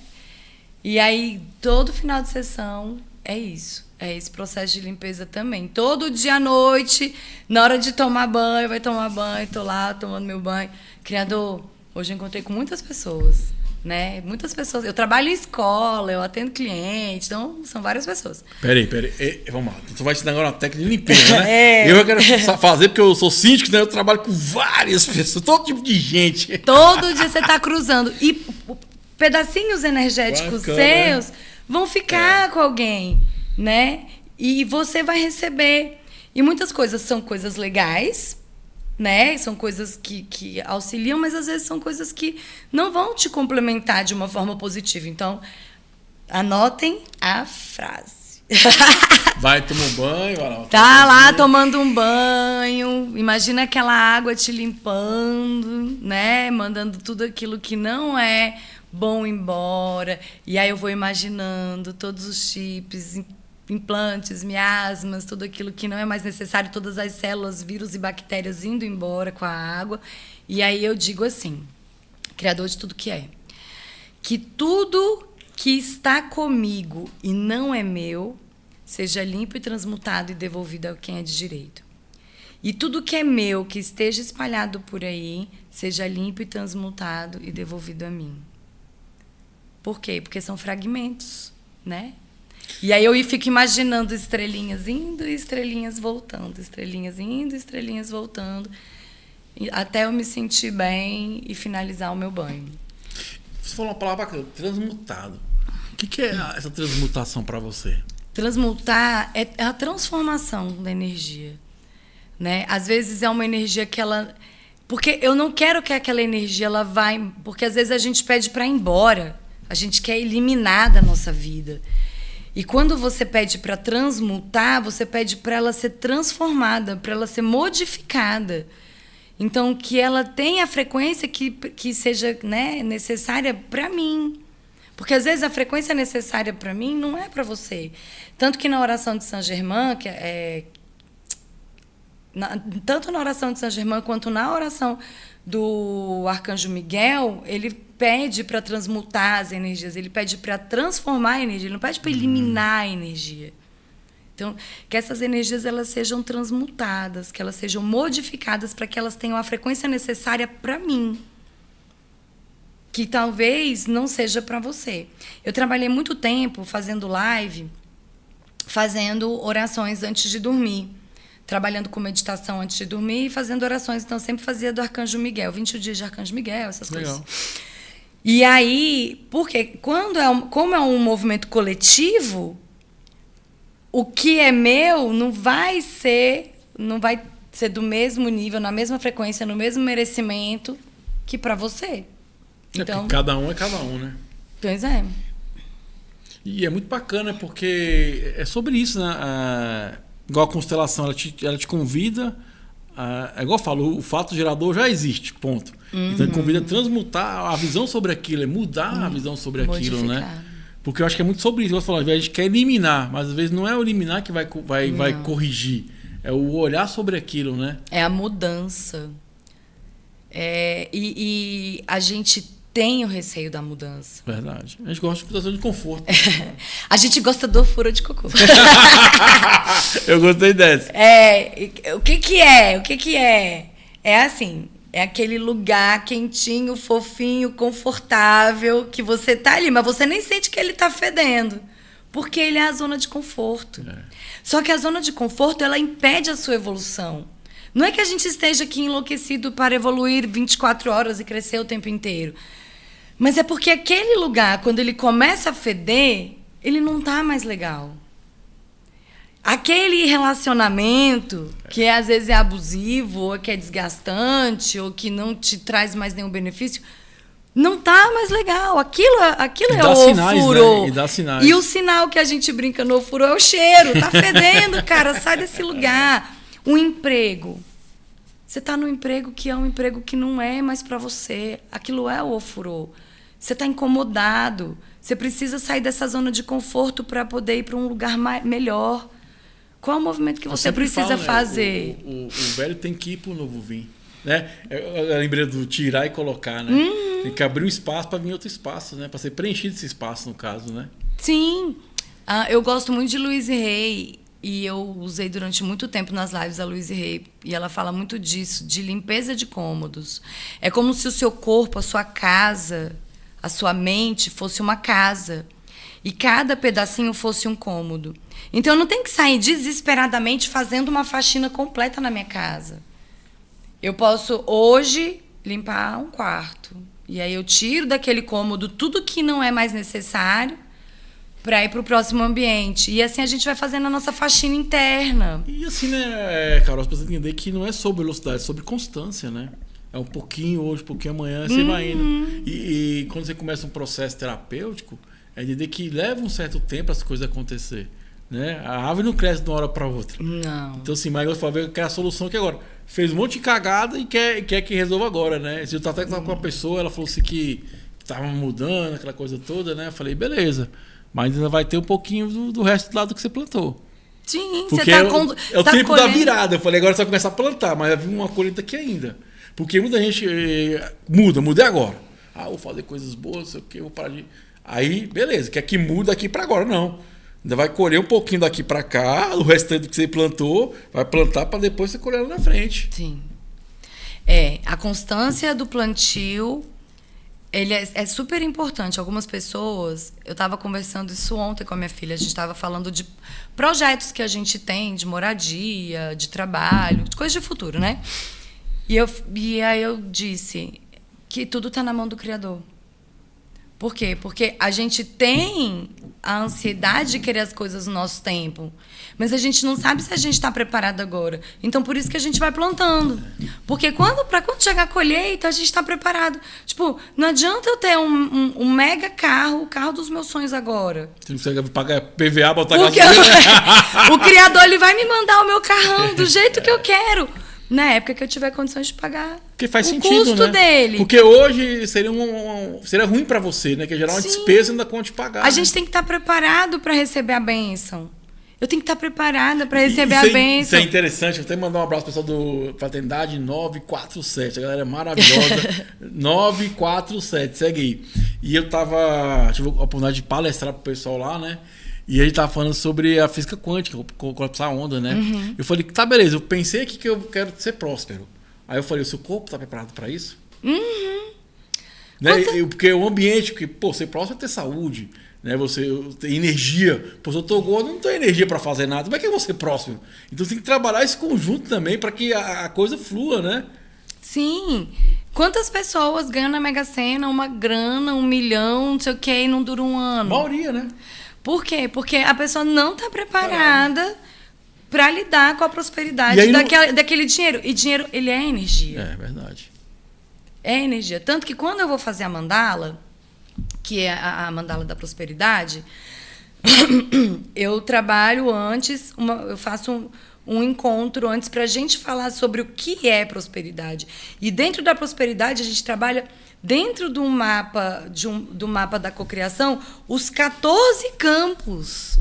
E aí, todo final de sessão é isso. É esse processo de limpeza também. Todo dia à noite, na hora de tomar banho, vai tomar banho, tô lá tomando meu banho. Criador, hoje eu encontrei com muitas pessoas, né? Muitas pessoas. Eu trabalho em escola, eu atendo clientes, então são várias pessoas. Peraí. Vamos lá. Tu vai ensinar agora uma técnica de limpeza, né? Eu quero fazer porque eu sou síndico, né? Eu trabalho com várias pessoas, todo tipo de gente. Todo dia você tá cruzando. E pedacinhos energéticos seus vão ficar com alguém, né? E você vai receber. E muitas coisas são coisas legais, né? São coisas que auxiliam, mas às vezes são coisas que não vão te complementar de uma forma positiva. Então, anotem a frase. Vai tomar um banho, vai lá. Tá lá tomando um banho, imagina aquela água te limpando, né? Mandando tudo aquilo que não é bom embora. E aí eu vou imaginando todos os chips, implantes, miasmas, tudo aquilo que não é mais necessário, todas as células, vírus e bactérias indo embora com a água. E aí eu digo assim, Criador de tudo que é, que tudo que está comigo e não é meu, seja limpo e transmutado e devolvido a quem é de direito. E tudo que é meu, que esteja espalhado por aí, seja limpo e transmutado e devolvido a mim. Por quê? Porque são fragmentos, né? E aí eu fico imaginando estrelinhas indo e estrelinhas voltando, estrelinhas indo e estrelinhas voltando, até eu me sentir bem e finalizar o meu banho. Você falou uma palavra bacana, transmutado. O que é essa transmutação para você? Transmutar é a transformação da energia, né? Às vezes é uma energia que ela... Porque eu não quero que aquela energia ela vá... Porque às vezes a gente pede para ir embora. A gente quer eliminar da nossa vida. E quando você pede para transmutar, você pede para ela ser transformada, para ela ser modificada. Então, que ela tenha a frequência que seja, né, necessária para mim. Porque, às vezes, a frequência necessária para mim não é para você. Tanto que na oração de Saint Germain, tanto na oração de Saint Germain quanto na oração do Arcanjo Miguel, ele pede para transmutar as energias, ele pede para transformar a energia, ele não pede para eliminar a energia. Então, que essas energias elas sejam transmutadas, que elas sejam modificadas para que elas tenham a frequência necessária para mim, que talvez não seja para você. Eu trabalhei muito tempo fazendo live, fazendo orações antes de dormir, trabalhando com meditação antes de dormir e fazendo orações. Então, eu sempre fazia do Arcanjo Miguel, 21 dias de Arcanjo Miguel, essas Legal. coisas. E aí, porque como é um movimento coletivo, o que é meu não vai ser do mesmo nível, na mesma frequência, no mesmo merecimento que para você. Então, cada um é cada um, né? Pois é. E é muito bacana porque é sobre isso, né? Igual a constelação, ela te convida, é igual eu falo, o fato gerador já existe, ponto. Então ele convida a transmutar a visão sobre aquilo, mudar a visão sobre aquilo, né? Porque eu acho que é muito sobre isso. Eu falo, a gente quer eliminar, mas às vezes não é o eliminar que vai corrigir, é o olhar sobre aquilo, né? É a mudança. E a gente tem o receio da mudança. Verdade. A gente gosta de mudança de conforto. A gente gosta do furo de cocô. Eu gostei dessa. O que é? O que é? É assim, é aquele lugar quentinho, fofinho, confortável, que você tá ali, mas você nem sente que ele tá fedendo. Porque ele é a zona de conforto. Só que a zona de conforto, ela impede a sua evolução. Não é que a gente esteja aqui enlouquecido para evoluir 24 horas e crescer o tempo inteiro. Mas é porque aquele lugar, quando ele começa a feder, ele não tá mais legal. Aquele relacionamento que às vezes é abusivo, ou que é desgastante, ou que não te traz mais nenhum benefício, não tá mais legal. Aquilo é o ofurô. Né? E dá sinais. E o sinal que a gente brinca no ofurô é o cheiro. Tá fedendo, cara. Sai desse lugar. Um emprego. Você tá num emprego que é um emprego que não é mais para você. Aquilo é o ofurô. Você tá incomodado. Você precisa sair dessa zona de conforto para poder ir para um lugar melhor. Qual é o movimento que você precisa fazer? O velho tem que ir pro novo vinho. Né? Eu lembrei do tirar e colocar, né? Tem que abrir um espaço para vir outro espaço, né? Para ser preenchido esse espaço, no caso, né? Sim. Eu gosto muito de Louise Hay e eu usei durante muito tempo nas lives a Louise Hay e ela fala muito disso, de limpeza de cômodos. É como se o seu corpo, a sua casa, a sua mente fosse uma casa e cada pedacinho fosse um cômodo. Então eu não tenho que sair desesperadamente fazendo uma faxina completa na minha casa. Eu posso, hoje, limpar um quarto. E aí eu tiro daquele cômodo tudo que não é mais necessário para ir para o próximo ambiente. E assim a gente vai fazendo a nossa faxina interna. E assim, né, Carol, as pessoas entender que não é sobre velocidade, é sobre constância, né? É um pouquinho hoje, um pouquinho amanhã, você vai indo. E quando você começa um processo terapêutico, é entender que leva um certo tempo as coisas acontecer. Né? A árvore não cresce de uma hora para outra. Não. Então, assim, mas eu falo que é a solução que agora fez um monte de cagada e quer que resolva agora, né? Eu até estava com uma pessoa, ela falou assim que estava mudando, aquela coisa toda, né? Eu falei, beleza, mas ainda vai ter um pouquinho do resto do lado que você plantou. Sim, porque você é o tempo da virada. Eu falei, agora você vai começar a plantar, mas havia uma colheita aqui ainda. Porque muita gente muda agora. Vou fazer coisas boas, não sei o que, vou parar de... Aí, beleza, quer que muda aqui para agora, não. Ainda vai colher um pouquinho daqui para cá, o restante que você plantou, vai plantar para depois você colher lá na frente. Sim. A constância do plantio, ele é super importante. Algumas pessoas, eu estava conversando isso ontem com a minha filha, a gente estava falando de projetos que a gente tem, de moradia, de trabalho, de coisas de futuro, né? E aí eu disse que tudo está na mão do Criador. Por quê? Porque a gente tem a ansiedade de querer as coisas no nosso tempo, mas a gente não sabe se a gente está preparado agora. Então, por isso que a gente vai plantando. Porque para quando chegar a colheita, a gente está preparado. Tipo, não adianta eu ter um mega carro, o carro dos meus sonhos agora. Você não consegue pagar PVA, botar porque o Criador ele vai me mandar o meu carrão do jeito que eu quero. Na época que eu tiver condições de pagar porque faz o sentido, custo né? dele. Porque hoje seria ruim para você, né? Que gerar uma despesa ainda conta de pagar. A gente tem que estar preparado para receber a bênção. Eu tenho que estar preparada para receber a bênção. Isso é interessante. Vou até mandar um abraço pro pessoal do Fraternidade 947. A galera é maravilhosa. 947, segue aí. E eu tive a oportunidade de palestrar pro pessoal lá, né? E ele tava falando sobre a física quântica, colapsar a onda, né? Eu falei, tá, beleza, eu pensei aqui que eu quero ser próspero. Aí eu falei, o seu corpo tá preparado para isso? Né? Porque o ambiente, ser próspero é ter saúde, né? Você tem energia. Se eu tô gordo, eu não tenho energia para fazer nada. Como é que eu vou ser próspero? Então tem que trabalhar esse conjunto também para que a coisa flua, né? Sim. Quantas pessoas ganham na Mega Sena uma grana, 1 milhão, não sei o que, e não dura um ano? A maioria, né? Por quê? Porque a pessoa não está preparada para lidar com a prosperidade daquele dinheiro. E dinheiro, ele é energia. É verdade. É energia. Tanto que quando eu vou fazer a mandala, que é a mandala da prosperidade, eu trabalho antes, eu faço um encontro antes para a gente falar sobre o que é prosperidade. E dentro da prosperidade, a gente trabalha... Dentro do mapa, do mapa da cocriação, os 14 campos.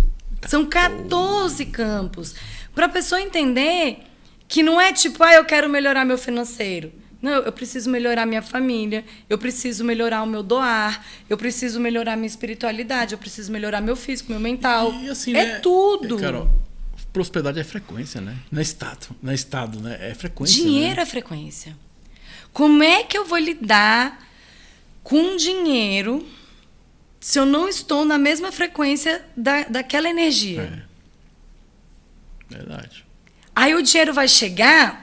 São 14 campos. Para a pessoa entender que não é tipo, eu quero melhorar meu financeiro. Não, eu preciso melhorar minha família, eu preciso melhorar o meu doar, eu preciso melhorar minha espiritualidade, eu preciso melhorar meu físico, meu mental. E assim, é tudo. Carol, prosperidade é frequência, né? Não é estado, né? É frequência. Dinheiro é frequência. Como é que eu vou lidar com dinheiro se eu não estou na mesma frequência daquela energia? Verdade. Aí o dinheiro vai chegar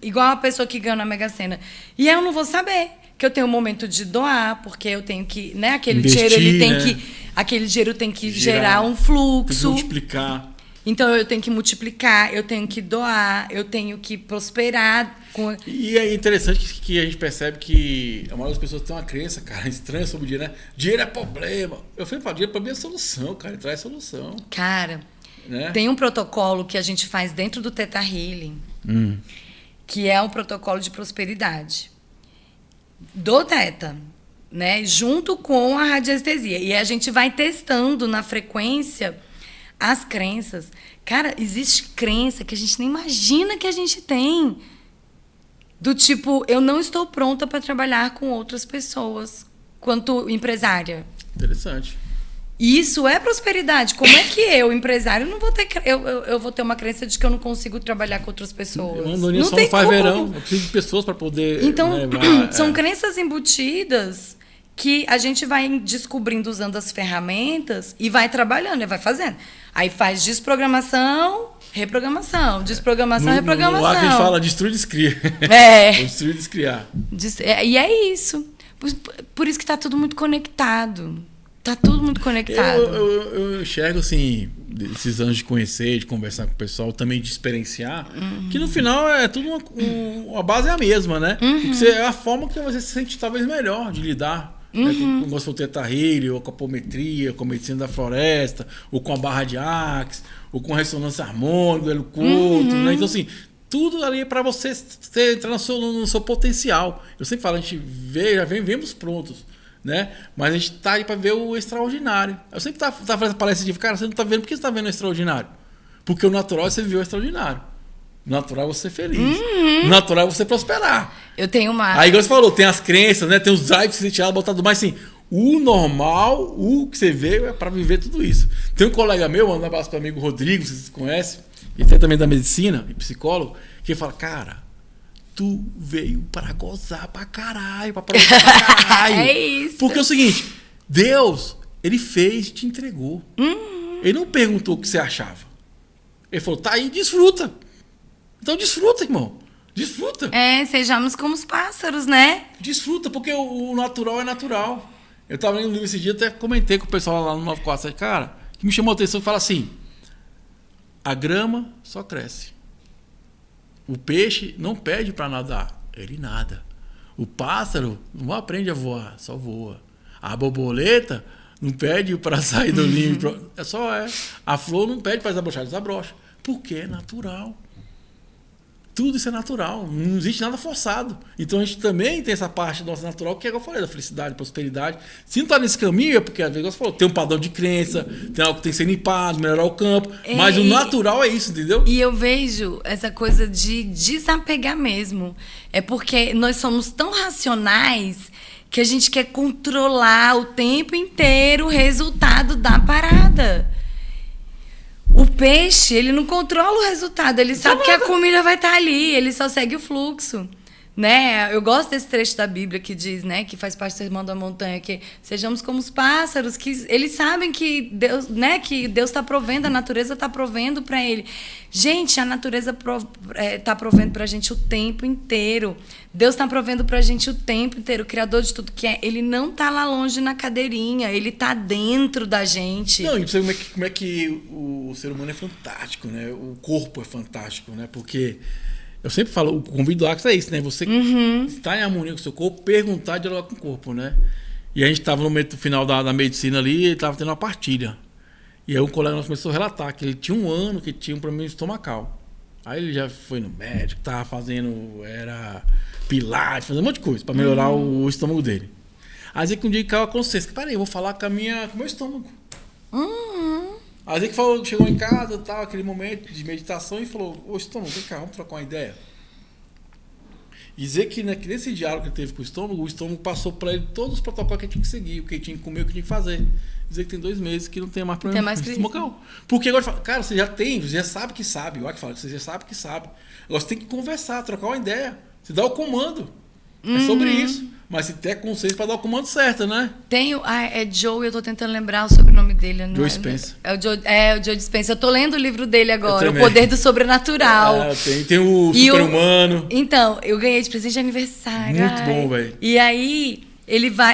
igual a pessoa que ganha na Mega Sena. E aí eu não vou saber. que eu tenho um momento de doar, porque eu tenho que, né, aquele Investir, dinheiro ele tem né? aquele dinheiro tem que gerar um fluxo. Tem que multiplicar. Então eu tenho que multiplicar, eu tenho que doar, eu tenho que prosperar. E é interessante que a gente percebe que a maioria das pessoas tem uma crença, cara, estranha sobre o dinheiro, né? Dinheiro é problema. Eu sempre falo, dinheiro pra mim é solução, cara, ele traz solução. Cara, Né? tem um protocolo que a gente faz dentro do Theta Healing, que é um protocolo de prosperidade do Theta, né? Junto com a radiestesia. E a gente vai testando na frequência as crenças. Cara, existe crença que a gente nem imagina que a gente tem. Do tipo, eu não estou pronta para trabalhar com outras pessoas quanto empresária. Interessante. Isso é prosperidade. Como é que eu, empresário, não vou ter eu vou ter uma crença de que eu não consigo trabalhar com outras pessoas? Uma Andorinha só não faz verão. Eu preciso de pessoas para poder. Então, levar, são crenças embutidas que a gente vai descobrindo usando as ferramentas e vai trabalhando, e vai fazendo. Aí faz desprogramação, reprogramação, desprogramação, reprogramação. No ar que a gente fala destruir e descriar. Destruir e descriar. E é isso. Por isso que está tudo muito conectado. Tá tudo muito conectado. Eu enxergo, assim, esses anos de conhecer, de conversar com o pessoal, também de experienciar, que no final é tudo a base é a mesma, né? Porque é a forma que você se sente talvez melhor de lidar. Com o gosto do Theta Healing, ou com a apometria, com a medicina da floresta, ou com a barra de Axe, ou com a ressonância harmônica, do Helicoto, né? Então, assim, tudo ali é para você entrar no seu potencial. Eu sempre falo, a gente vemos prontos, né? Mas a gente tá aí para ver o extraordinário. Eu sempre tá fazendo palestra de cara, você não tá vendo, por que você tá vendo o extraordinário? Porque o natural é você viver o extraordinário. O natural é você ser feliz. O natural é você prosperar. Eu tenho uma... Aí, igual você falou, tem as crenças, né? Tem os drives que você tira, botar tudo mais, assim. O normal, o que você veio é para viver tudo isso. Tem um colega meu, manda um abraço para o amigo Rodrigo, vocês conhecem, ele tem também da medicina e psicólogo, que fala, cara, tu veio para gozar pra caralho, pra aproveitar pra caralho. É isso. Porque é o seguinte, Deus, ele fez e te entregou. Ele não perguntou o que você achava. Ele falou, tá aí, desfruta. Então desfruta, irmão. Desfruta. Sejamos como os pássaros, né? Desfruta, porque o natural é natural. Eu tava lendo um livro esse dia, até comentei com o pessoal lá no 947, cara, que me chamou a atenção, que fala assim, a grama só cresce. O peixe não pede para nadar, ele nada. O pássaro não aprende a voar, só voa. A borboleta não pede para sair do ninho, A flor não pede para desabrochar, desabrocha. Porque é natural. Tudo isso é natural, não existe nada forçado. Então a gente também tem essa parte nossa natural, que é o que eu falei, da felicidade, prosperidade. Se não está nesse caminho, é porque às vezes você falou, tem um padrão de crença, tem algo que tem que ser limpado, melhorar o campo. Mas o natural é isso, entendeu? E eu vejo essa coisa de desapegar mesmo. É porque nós somos tão racionais que a gente quer controlar o tempo inteiro o resultado da parada. O peixe, ele não controla o resultado, ele sabe que a comida vai estar ali, ele só segue o fluxo, né? Eu gosto desse trecho da Bíblia que diz, né, que faz parte do Sermão da Montanha, que sejamos como os pássaros, que eles sabem que Deus, né, que Deus está provendo, a natureza está provendo para ele. Gente, a natureza está provendo para a gente o tempo inteiro. Deus está provendo para a gente o tempo inteiro. O Criador de tudo que é, ele não está lá longe na cadeirinha, ele está dentro da gente. Não, e você vê como é que o ser humano é fantástico, né? O corpo é fantástico, né? Porque eu sempre falo, o convite do Axe é isso, né? Você está em harmonia com o seu corpo, perguntar e dialogar com o corpo, né? E a gente estava no momento final da medicina ali e estava tendo uma partilha. E aí um colega nosso começou a relatar que ele tinha um ano que tinha um problema estomacal. Aí ele já foi no médico, estava fazendo, pilates, fazendo um monte de coisa para melhorar o estômago dele. Aí que um dia caiu a consciência, que peraí, eu vou falar com o meu estômago. Aí que chegou em casa, tal, aquele momento de meditação e falou, ô estômago, vem cá, vamos trocar uma ideia. E dizer que nesse diálogo que ele teve com o estômago passou para ele todos os protocolos que ele tinha que seguir, o que ele tinha que comer, o que ele tinha que fazer. Dizer que tem 2 meses que não tem mais problema estomacal. Porque agora fala, cara, você já sabe que sabe. O Axe fala, você já sabe que sabe. Agora você tem que conversar, trocar uma ideia. Você dá o comando. É sobre isso. mas se ter consciência para dar o comando certo, né? Tenho. É Joe, eu tô tentando lembrar o sobrenome dele. Joe Dispenza. O Joe Dispenza. Eu tô lendo o livro dele agora, O Poder do Sobrenatural. Tem o Super-Humano. Então, eu ganhei de presente de aniversário. Muito bom, velho. E aí,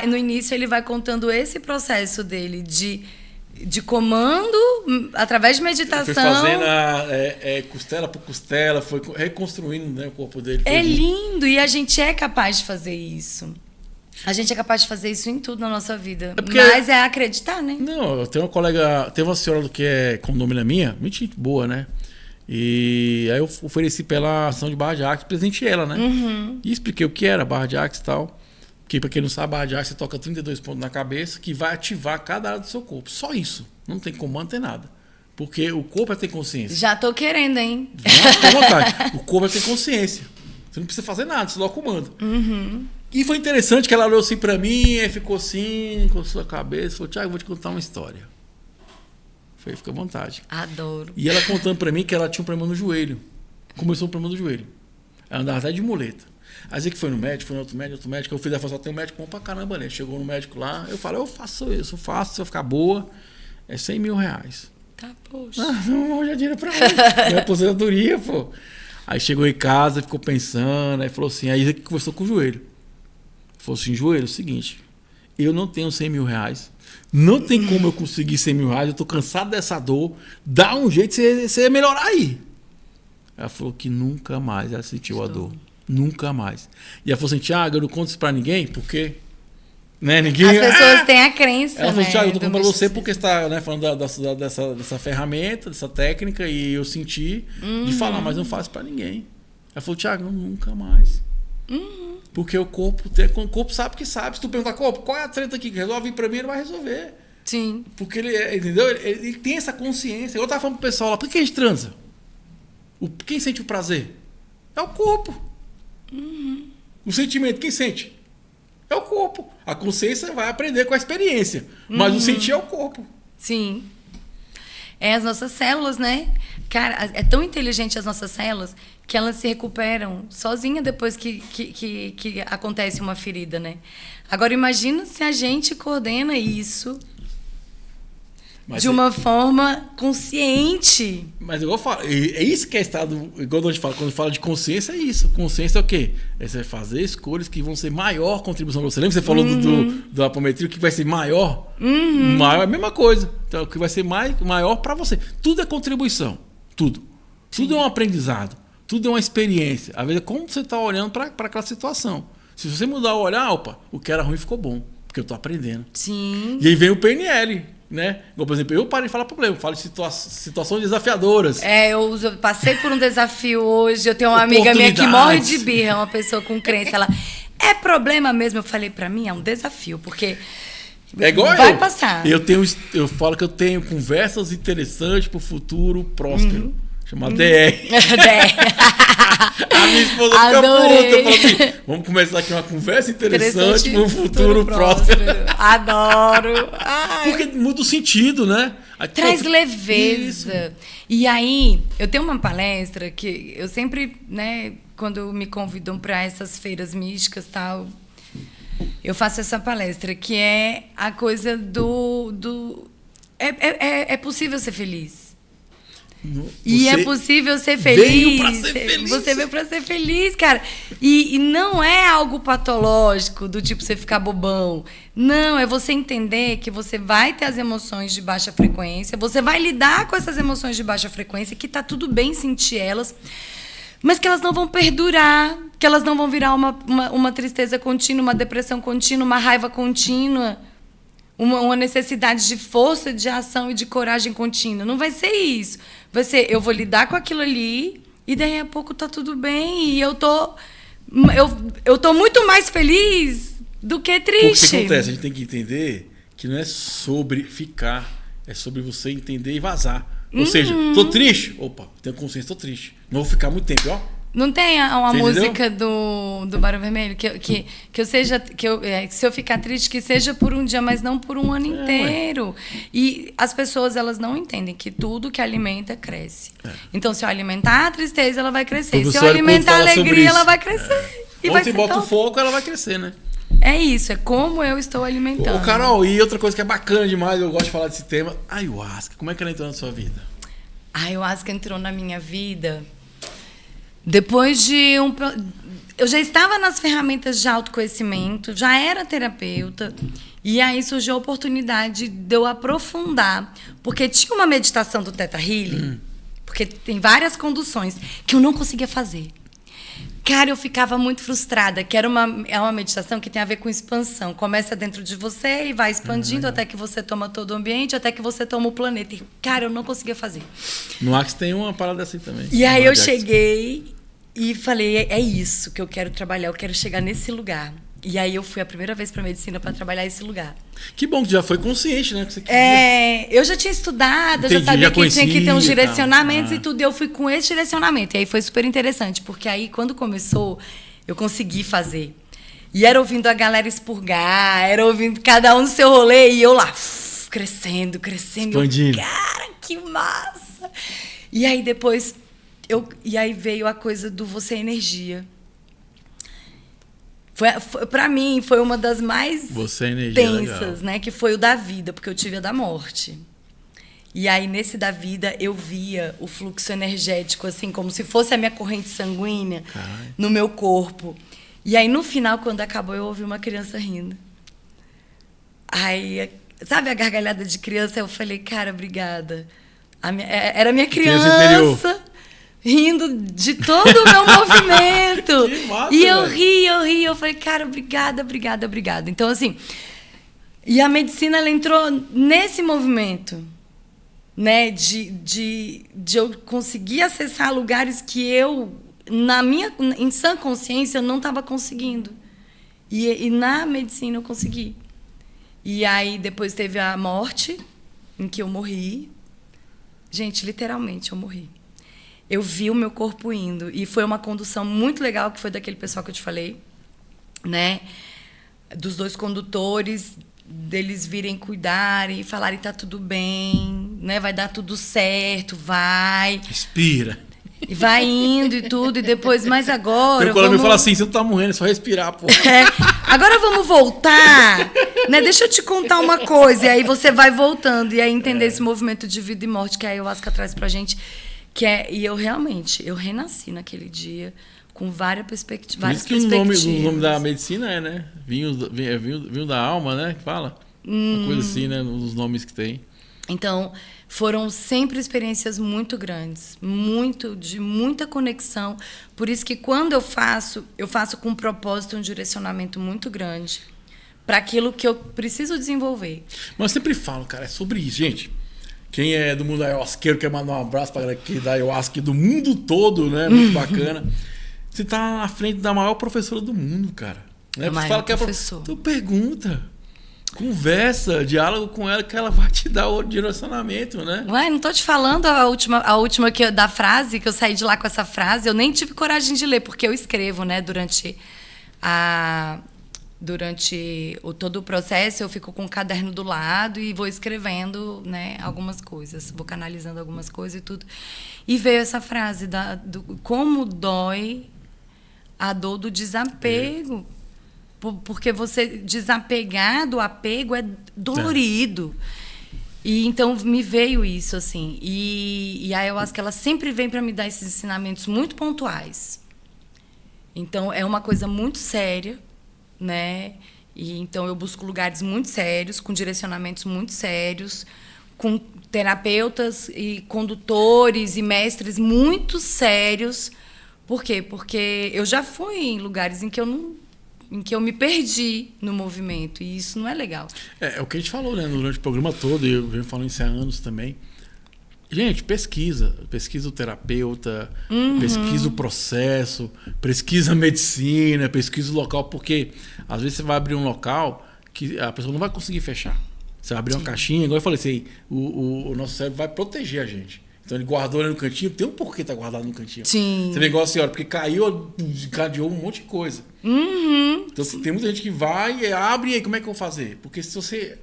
no início, ele vai contando esse processo dele de comando, através de meditação. Foi fazendo costela por costela, foi reconstruindo, né, o corpo dele. É lindo, e a gente é capaz de fazer isso. A gente é capaz de fazer isso em tudo na nossa vida. Mas é acreditar, né? Não, eu tenho uma colega, teve uma senhora que é condomínio minha, muito gente boa, né? E aí eu ofereci pra ela a ação de barra de axis, presenteei ela, né? Uhum. E expliquei o que era barra de axis e tal. Que pra quem não sabe, barra de axis, você toca 32 pontos na cabeça, que vai ativar cada área do seu corpo. Só isso. Não tem comando, não tem nada. Porque o corpo tem consciência. Já tô querendo, hein? Fica à vontade. O corpo tem consciência. Você não precisa fazer nada, você dá o comando. Uhum. E foi interessante que ela olhou assim pra mim, aí ficou assim, com a sua cabeça, falou, Thiago, eu vou te contar uma história. Falei, fica à vontade. Adoro. E ela contando pra mim que ela tinha um problema no joelho. Começou um problema no joelho. Ela andava até de muleta. Aí que foi no médico, foi no outro médico, eu fiz a só tem um médico bom pra caramba, né? Chegou no médico lá, eu falei, eu faço isso, se eu ficar boa, é 100 mil reais. Tá, poxa. Não, já dinheiro pra mim. Minha aposentadoria, pô. Aí chegou em casa, ficou pensando, aí falou assim, aí que conversou com o joelho. Falou assim, joelho, é o seguinte, eu não tenho 100 mil reais, não tem como eu conseguir 100 mil reais, eu tô cansado dessa dor, dá um jeito de você melhorar aí. Ela falou que nunca mais ela sentiu a dor. Nunca mais. E ela falou assim, Thiago, eu não conto isso pra ninguém, porque... Né, ninguém... As pessoas têm a crença, ela falou, né? Thiago, eu tô contando pra você porque você tá, né, falando dessa ferramenta, dessa técnica, e eu senti de falar, mas não faço pra ninguém. Ela falou, Thiago, nunca mais. Porque o corpo sabe que sabe. Se tu perguntar, corpo, qual é a treta aqui que resolve pra mim, ele vai resolver. Sim. Porque ele, entendeu? Ele tem essa consciência. Eu tava falando pro pessoal lá, por que a gente transa? Quem sente o prazer? É o corpo. O sentimento, quem sente? É o corpo. A consciência vai aprender com a experiência. Mas o sentir é o corpo. Sim. É as nossas células, né? Cara, é tão inteligente as nossas células que elas se recuperam sozinha depois que acontece uma ferida, né? Agora, imagina se a gente coordena isso de uma forma consciente. Mas igual eu falo, é isso que é estado, igual a gente fala, quando fala de consciência, é isso. Consciência é o quê? É você fazer escolhas que vão ser maior contribuição para você. Lembra que você falou do apometria, que vai ser maior? Maior é a mesma coisa. Então, o que vai ser maior para você. Tudo é contribuição. Tudo. Tudo é um aprendizado. Tudo é uma experiência. Às vezes é como você está olhando para aquela situação. Se você mudar o olhar, opa, o que era ruim ficou bom. Porque eu estou aprendendo. Sim. E aí vem o PNL. Né? Por exemplo, eu parei de falar problema, eu falo de situações desafiadoras. Eu passei por um desafio hoje. Eu tenho uma amiga minha que morre de birra, uma pessoa com crença. Ela, é problema mesmo? Eu falei, pra mim é um desafio, porque é igual vai passar. Eu falo que eu tenho conversas interessantes pro futuro próspero. Chama DR. A minha esposa fica puta. Eu falo assim, vamos começar aqui uma conversa interessante pro futuro próspero. Adoro. Ai. Porque muda o sentido, né? Traz leveza. Isso. E aí, eu tenho uma palestra que eu sempre, né, quando me convidam para essas feiras místicas e tal, eu faço essa palestra, que é a coisa é possível ser feliz. E é possível ser feliz. Veio pra ser feliz. Você veio pra ser feliz, cara. E não é algo patológico, do tipo você ficar bobão. Não, é você entender que você vai ter as emoções de baixa frequência, você vai lidar com essas emoções de baixa frequência, que tá tudo bem sentir elas, mas que elas não vão perdurar, que elas não vão virar uma tristeza contínua, uma depressão contínua, uma raiva contínua. Uma necessidade de força, de ação e de coragem contínua. Não vai ser isso. Vai ser, eu vou lidar com aquilo ali e daí a pouco tá tudo bem e eu tô muito mais feliz do que triste. O que acontece? A gente tem que entender que não é sobre ficar, é sobre você entender e vazar. Ou seja, tô triste? Opa, tenho consciência, tô triste. Não vou ficar muito tempo, ó. Não tem uma música do Barão Vermelho se eu ficar triste, que seja por um dia, mas não por um ano inteiro. E as pessoas, elas não entendem que tudo que alimenta cresce. Então, se eu alimentar a tristeza, ela vai crescer. Se eu alimentar a alegria, ela vai crescer. E quando vai você ser bota top. o foco, ela vai crescer, né? É isso, é como eu estou alimentando. Ô, Carol, e outra coisa que é bacana demais, eu gosto de falar desse tema, a ayahuasca. Como é que ela entrou na sua vida? A ayahuasca entrou na minha vida depois de eu já estava nas ferramentas de autoconhecimento, já era terapeuta, e aí surgiu a oportunidade de eu aprofundar, porque tinha uma meditação do Theta Healing, porque tem várias conduções que eu não conseguia fazer. Cara, eu ficava muito frustrada, que é uma meditação que tem a ver com expansão. Começa dentro de você e vai expandindo até que você toma todo o ambiente, até que você toma o planeta. E, cara, eu não conseguia fazer. No Axe tem uma parada assim também. E aí eu cheguei e falei, é isso que eu quero trabalhar, eu quero chegar nesse lugar. E aí eu fui a primeira vez para medicina para trabalhar esse lugar. Que bom que já foi consciente, né? Que você queria. Eu já tinha estudado, eu já sabia que tinha que ter uns direcionamentos e tudo. E eu fui com esse direcionamento. E aí foi super interessante, porque aí quando começou, eu consegui fazer. E era ouvindo a galera expurgar, era ouvindo cada um no seu rolê, e eu lá, crescendo. Expandindo. Cara, que massa! E aí depois, e aí veio a coisa do você é energia. Pra mim, foi uma das mais tensas, né? Que foi o da vida, porque eu tive a da morte. E aí, nesse da vida, eu via o fluxo energético, assim, como se fosse a minha corrente sanguínea no meu corpo. E aí, no final, quando acabou, eu ouvi uma criança rindo. Aí, sabe a gargalhada de criança? Eu falei, cara, obrigada. Era a minha criança rindo de todo o meu movimento. Que massa, e eu ri. Eu falei, cara, obrigada. Então, assim, e a medicina, ela entrou nesse movimento, né? De eu conseguir acessar lugares que eu, em sã consciência, eu não estava conseguindo. E na medicina eu consegui. E aí, depois teve a morte, em que eu morri. Gente, literalmente, eu morri. Eu vi o meu corpo indo. E foi uma condução muito legal, que foi daquele pessoal que eu te falei, né? Dos 2 condutores, deles virem cuidar e falarem, tá tudo bem, né? Vai dar tudo certo, vai. Respira. E vai indo e tudo, e depois, mas agora... Meu colega me fala assim, você não tá morrendo, é só respirar, pô. Agora vamos voltar, né? Deixa eu te contar uma coisa, e aí você vai voltando, e aí entender esse movimento de vida e morte que a ayahuasca traz pra gente. E eu renasci naquele dia com várias perspectivas. Por isso que o nome da medicina né? Vinho da alma, né? Que fala. Uma coisa assim, né? Um dos nomes que tem. Então, foram sempre experiências muito grandes, de muita conexão. Por isso que quando eu faço com um propósito, um direcionamento muito grande para aquilo que eu preciso desenvolver. Mas eu sempre falo, cara, é sobre isso, gente. Quem é do mundo ayahuasqueiro, quer mandar um abraço para a galera aqui da ayahuasca do mundo todo, né? Muito bacana. Você tá na frente da maior professora do mundo, cara. Né? Você fala que é professor. Tu pergunta, conversa, diálogo com ela, que ela vai te dar o direcionamento, né? Ué, não tô te falando a última da frase, que eu saí de lá com essa frase. Eu nem tive coragem de ler, porque eu escrevo, né? Durante todo o processo, eu fico com um caderno do lado e vou escrevendo, né, algumas coisas, vou canalizando algumas coisas e tudo. E veio essa frase do como dói a dor do desapego. Porque você desapegar do apego é dolorido. E então me veio isso, assim. E a ayahuasca, ela sempre vem para me dar esses ensinamentos muito pontuais. Então, é uma coisa muito séria, né? E então eu busco lugares muito sérios, com direcionamentos muito sérios, com terapeutas e condutores e mestres muito sérios. Por quê? Porque eu já fui em lugares em que eu me perdi no movimento, e isso não é legal. É o que a gente falou, né, durante o programa todo, e eu venho falando isso há anos também. Gente, pesquisa o terapeuta, pesquisa o processo, pesquisa a medicina, pesquisa o local, porque às vezes você vai abrir um local que a pessoa não vai conseguir fechar. Você vai abrir uma caixinha, igual eu falei assim, o nosso cérebro vai proteger a gente. Então ele guardou ali no cantinho, tem um porquê tá guardado no cantinho. Sim. Você vê igual a senhora, porque caiu, encadeou um monte de coisa. Então tem muita gente que vai e abre, e aí como é que eu vou fazer? Porque se você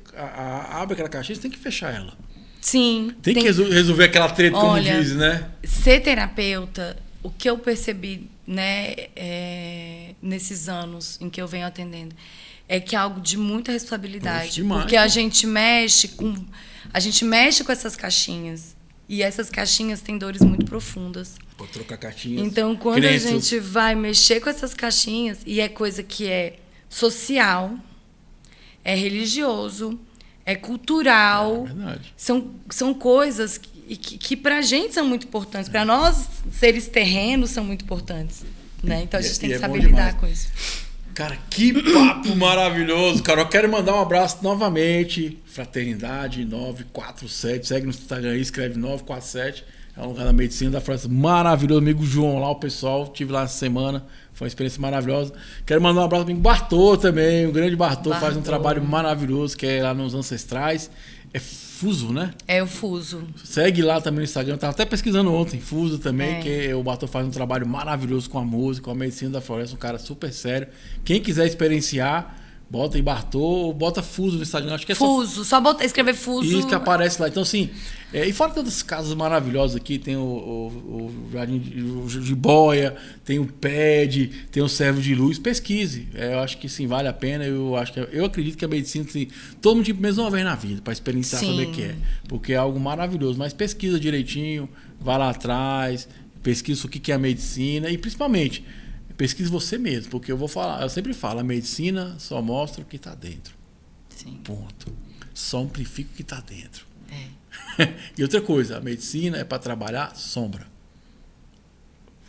abre aquela caixinha, você tem que fechar ela. Sim. Tem que resolver aquela treta, como diz, né? Ser terapeuta o que eu percebi, né, nesses anos em que eu venho atendendo, é que é algo de muita responsabilidade. Porque a gente mexe com essas caixinhas. E essas caixinhas têm dores muito profundas. Vou trocar caixinhas. Então, quando a gente vai mexer com essas caixinhas, e é coisa que é social, é religioso, é cultural. É verdade. São coisas que pra gente são muito importantes. Para nós, seres terrenos, são muito importantes. Né? Então, a gente tem que saber lidar com isso. Cara, que papo maravilhoso, cara. Eu quero mandar um abraço novamente. Fraternidade 947. Segue no Instagram aí, escreve 947. É um lugar da medicina da França. Maravilhoso. Amigo João lá, o pessoal. Estive lá essa semana. Foi uma experiência maravilhosa. Quero mandar um abraço pro amigo Bartô também. O grande Bartô faz um trabalho maravilhoso, que é lá nos Ancestrais. É Fuso, né? É o Fuso. Segue lá também no Instagram. Eu tava até pesquisando ontem. Fuso também, que o Bartô faz um trabalho maravilhoso com a música, com a medicina da floresta. Um cara super sério. Quem quiser experienciar, bota em Bartô ou bota Fuso no Instagram. Acho que é Fuso. Só escrever Fuso. Isso que aparece lá. Então, assim, e fora todas as casas maravilhosas aqui, tem o Jardim de Jiboia, tem o PED, tem o Servo de Luz. Pesquise. Eu acho que sim, vale a pena. Eu acredito que a medicina, assim, todo mundo tinha menos uma vez na vida para experienciar saber o que é. Porque é algo maravilhoso. Mas pesquisa direitinho, vai lá atrás, pesquisa o que é a medicina e, principalmente, pesquise você mesmo. Porque eu sempre falo, a medicina só mostra o que está dentro. Sim. Ponto. Só amplifica o que está dentro. E outra coisa, a medicina é para trabalhar sombra.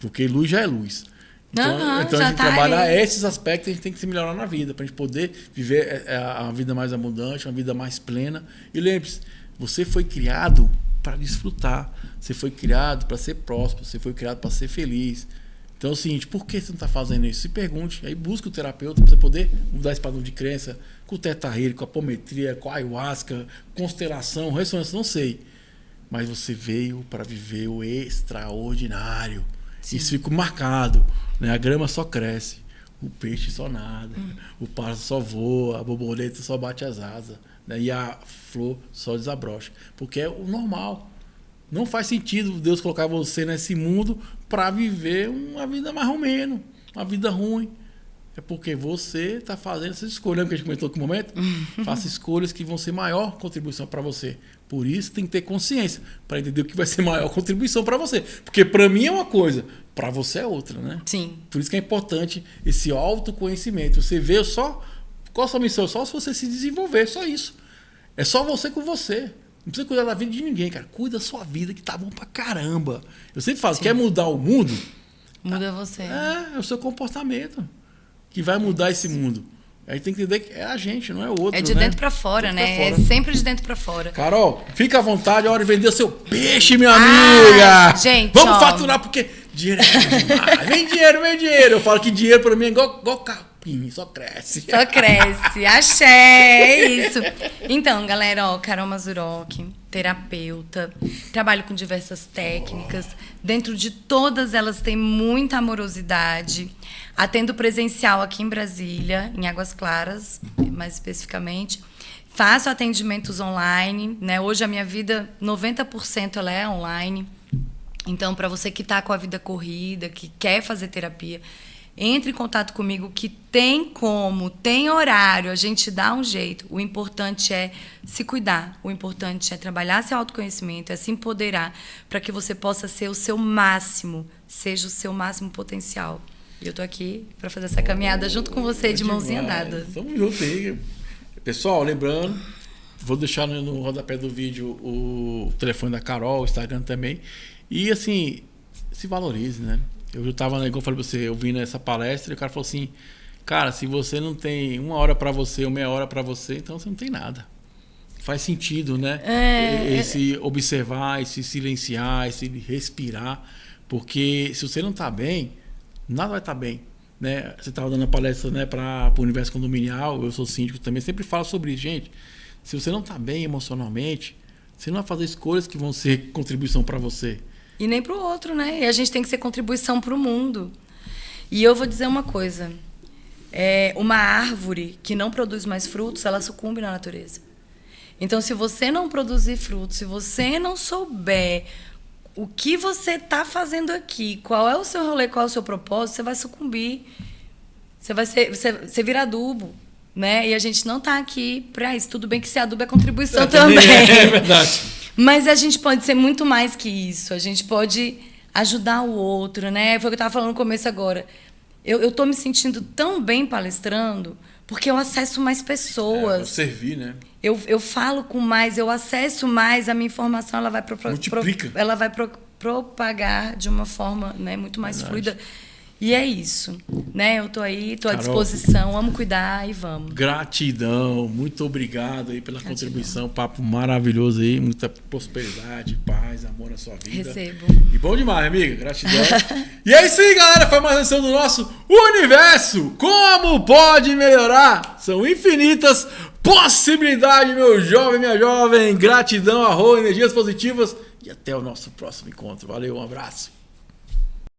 Porque luz já é luz. Então a gente tem que trabalhar esses aspectos, a gente tem que se melhorar na vida, para a gente poder viver a vida mais abundante, uma vida mais plena. E lembre-se, você foi criado para desfrutar, você foi criado para ser próspero, você foi criado para ser feliz. Então é o seguinte, por que você não está fazendo isso? Se pergunte, aí busque o terapeuta para você poder mudar esse padrão de crença com o Teta Healing, com a apometria, com a ayahuasca, constelação, ressonância, não sei. Mas você veio para viver o extraordinário. Sim. Isso fica marcado. Né? A grama só cresce, o peixe só nada, o pássaro só voa, a borboleta só bate as asas, né? E a flor só desabrocha. Porque é o normal. Não faz sentido Deus colocar você nesse mundo para viver uma vida mais ou menos, uma vida ruim. É porque você está fazendo essas escolhas. Lembra que a gente comentou aqui no momento? Faça escolhas que vão ser maior contribuição para você. Por isso tem que ter consciência para entender o que vai ser maior contribuição para você. Porque para mim é uma coisa, para você é outra, né? Sim. Por isso que é importante esse autoconhecimento. Você vê só qual a sua missão, só se você se desenvolver, só isso. É só você com você. Não precisa cuidar da vida de ninguém, cara. Cuida da sua vida, que tá bom pra caramba. Eu sempre falo, quer mudar o mundo? Muda você. É o seu comportamento que vai mudar esse mundo. Aí tem que entender que é a gente, não é o outro. É de dentro pra fora, né? É sempre de dentro pra fora. Carol, fica à vontade, é hora de vender o seu peixe, minha amiga. Gente, vamos faturar, porque dinheiro é demais. Vem dinheiro. Eu falo que dinheiro pra mim é igual capim, só cresce. Só cresce. Axé, é isso. Então, galera, Carol Mazurok, terapeuta, trabalho com diversas técnicas. Dentro de todas elas tem muita amorosidade. Atendo presencial aqui em Brasília, em Águas Claras, mais especificamente. Faço atendimentos online, né? Hoje a minha vida, 90% ela é online. Então, para você que está com a vida corrida, que quer fazer terapia, entre em contato comigo, que tem horário, a gente dá um jeito. O importante é se cuidar, o importante é trabalhar seu autoconhecimento, é se empoderar para que você possa ser o seu máximo, seja o seu máximo potencial. E eu tô aqui para fazer essa caminhada junto com você, de mãozinha dada. Tamo junto aí. Pessoal, lembrando, vou deixar no rodapé do vídeo o telefone da Carol, o Instagram também. E assim, se valorize, né? Eu estava, como eu falei pra você, ouvindo essa palestra e o cara falou assim, cara, se você não tem 1 hora para você ou meia hora para você, então você não tem nada. Faz sentido, né? Esse observar, esse silenciar, esse respirar, porque se você não tá bem, nada vai estar bem, né? Você estava dando a palestra, né, para o universo condominial, eu sou síndico também, sempre falo sobre isso, gente. Se você não tá bem emocionalmente, você não vai fazer escolhas que vão ser contribuição para você. E nem para o outro, né? E a gente tem que ser contribuição para o mundo. E eu vou dizer uma coisa. Uma árvore que não produz mais frutos, ela sucumbe na natureza. Então, se você não produzir frutos, se você não souber o que você tá fazendo aqui, qual é o seu rolê, qual é o seu propósito, você vai sucumbir. Você vira adubo, né? E a gente não tá aqui pra isso. Tudo bem que ser adubo é contribuição também. É verdade. Mas a gente pode ser muito mais que isso. A gente pode ajudar o outro, né? Foi o que eu estava falando no começo agora. Eu tô me sentindo tão bem palestrando porque eu acesso mais pessoas. Servir, né? Eu falo com mais, eu acesso mais, a minha informação ela vai propagar de uma forma, né, muito mais fluida. E é isso, né? Eu tô aí, tô à disposição, amo cuidar e vamos. Gratidão, muito obrigado aí pela contribuição, papo maravilhoso aí, muita prosperidade, paz, amor na sua vida. Recebo. E bom demais, amiga, gratidão. E é isso aí, galera, foi mais uma edição do nosso Universo. Como pode melhorar? São infinitas possibilidades, meu jovem, minha jovem. Gratidão, arroz, energias positivas e até o nosso próximo encontro. Valeu, um abraço.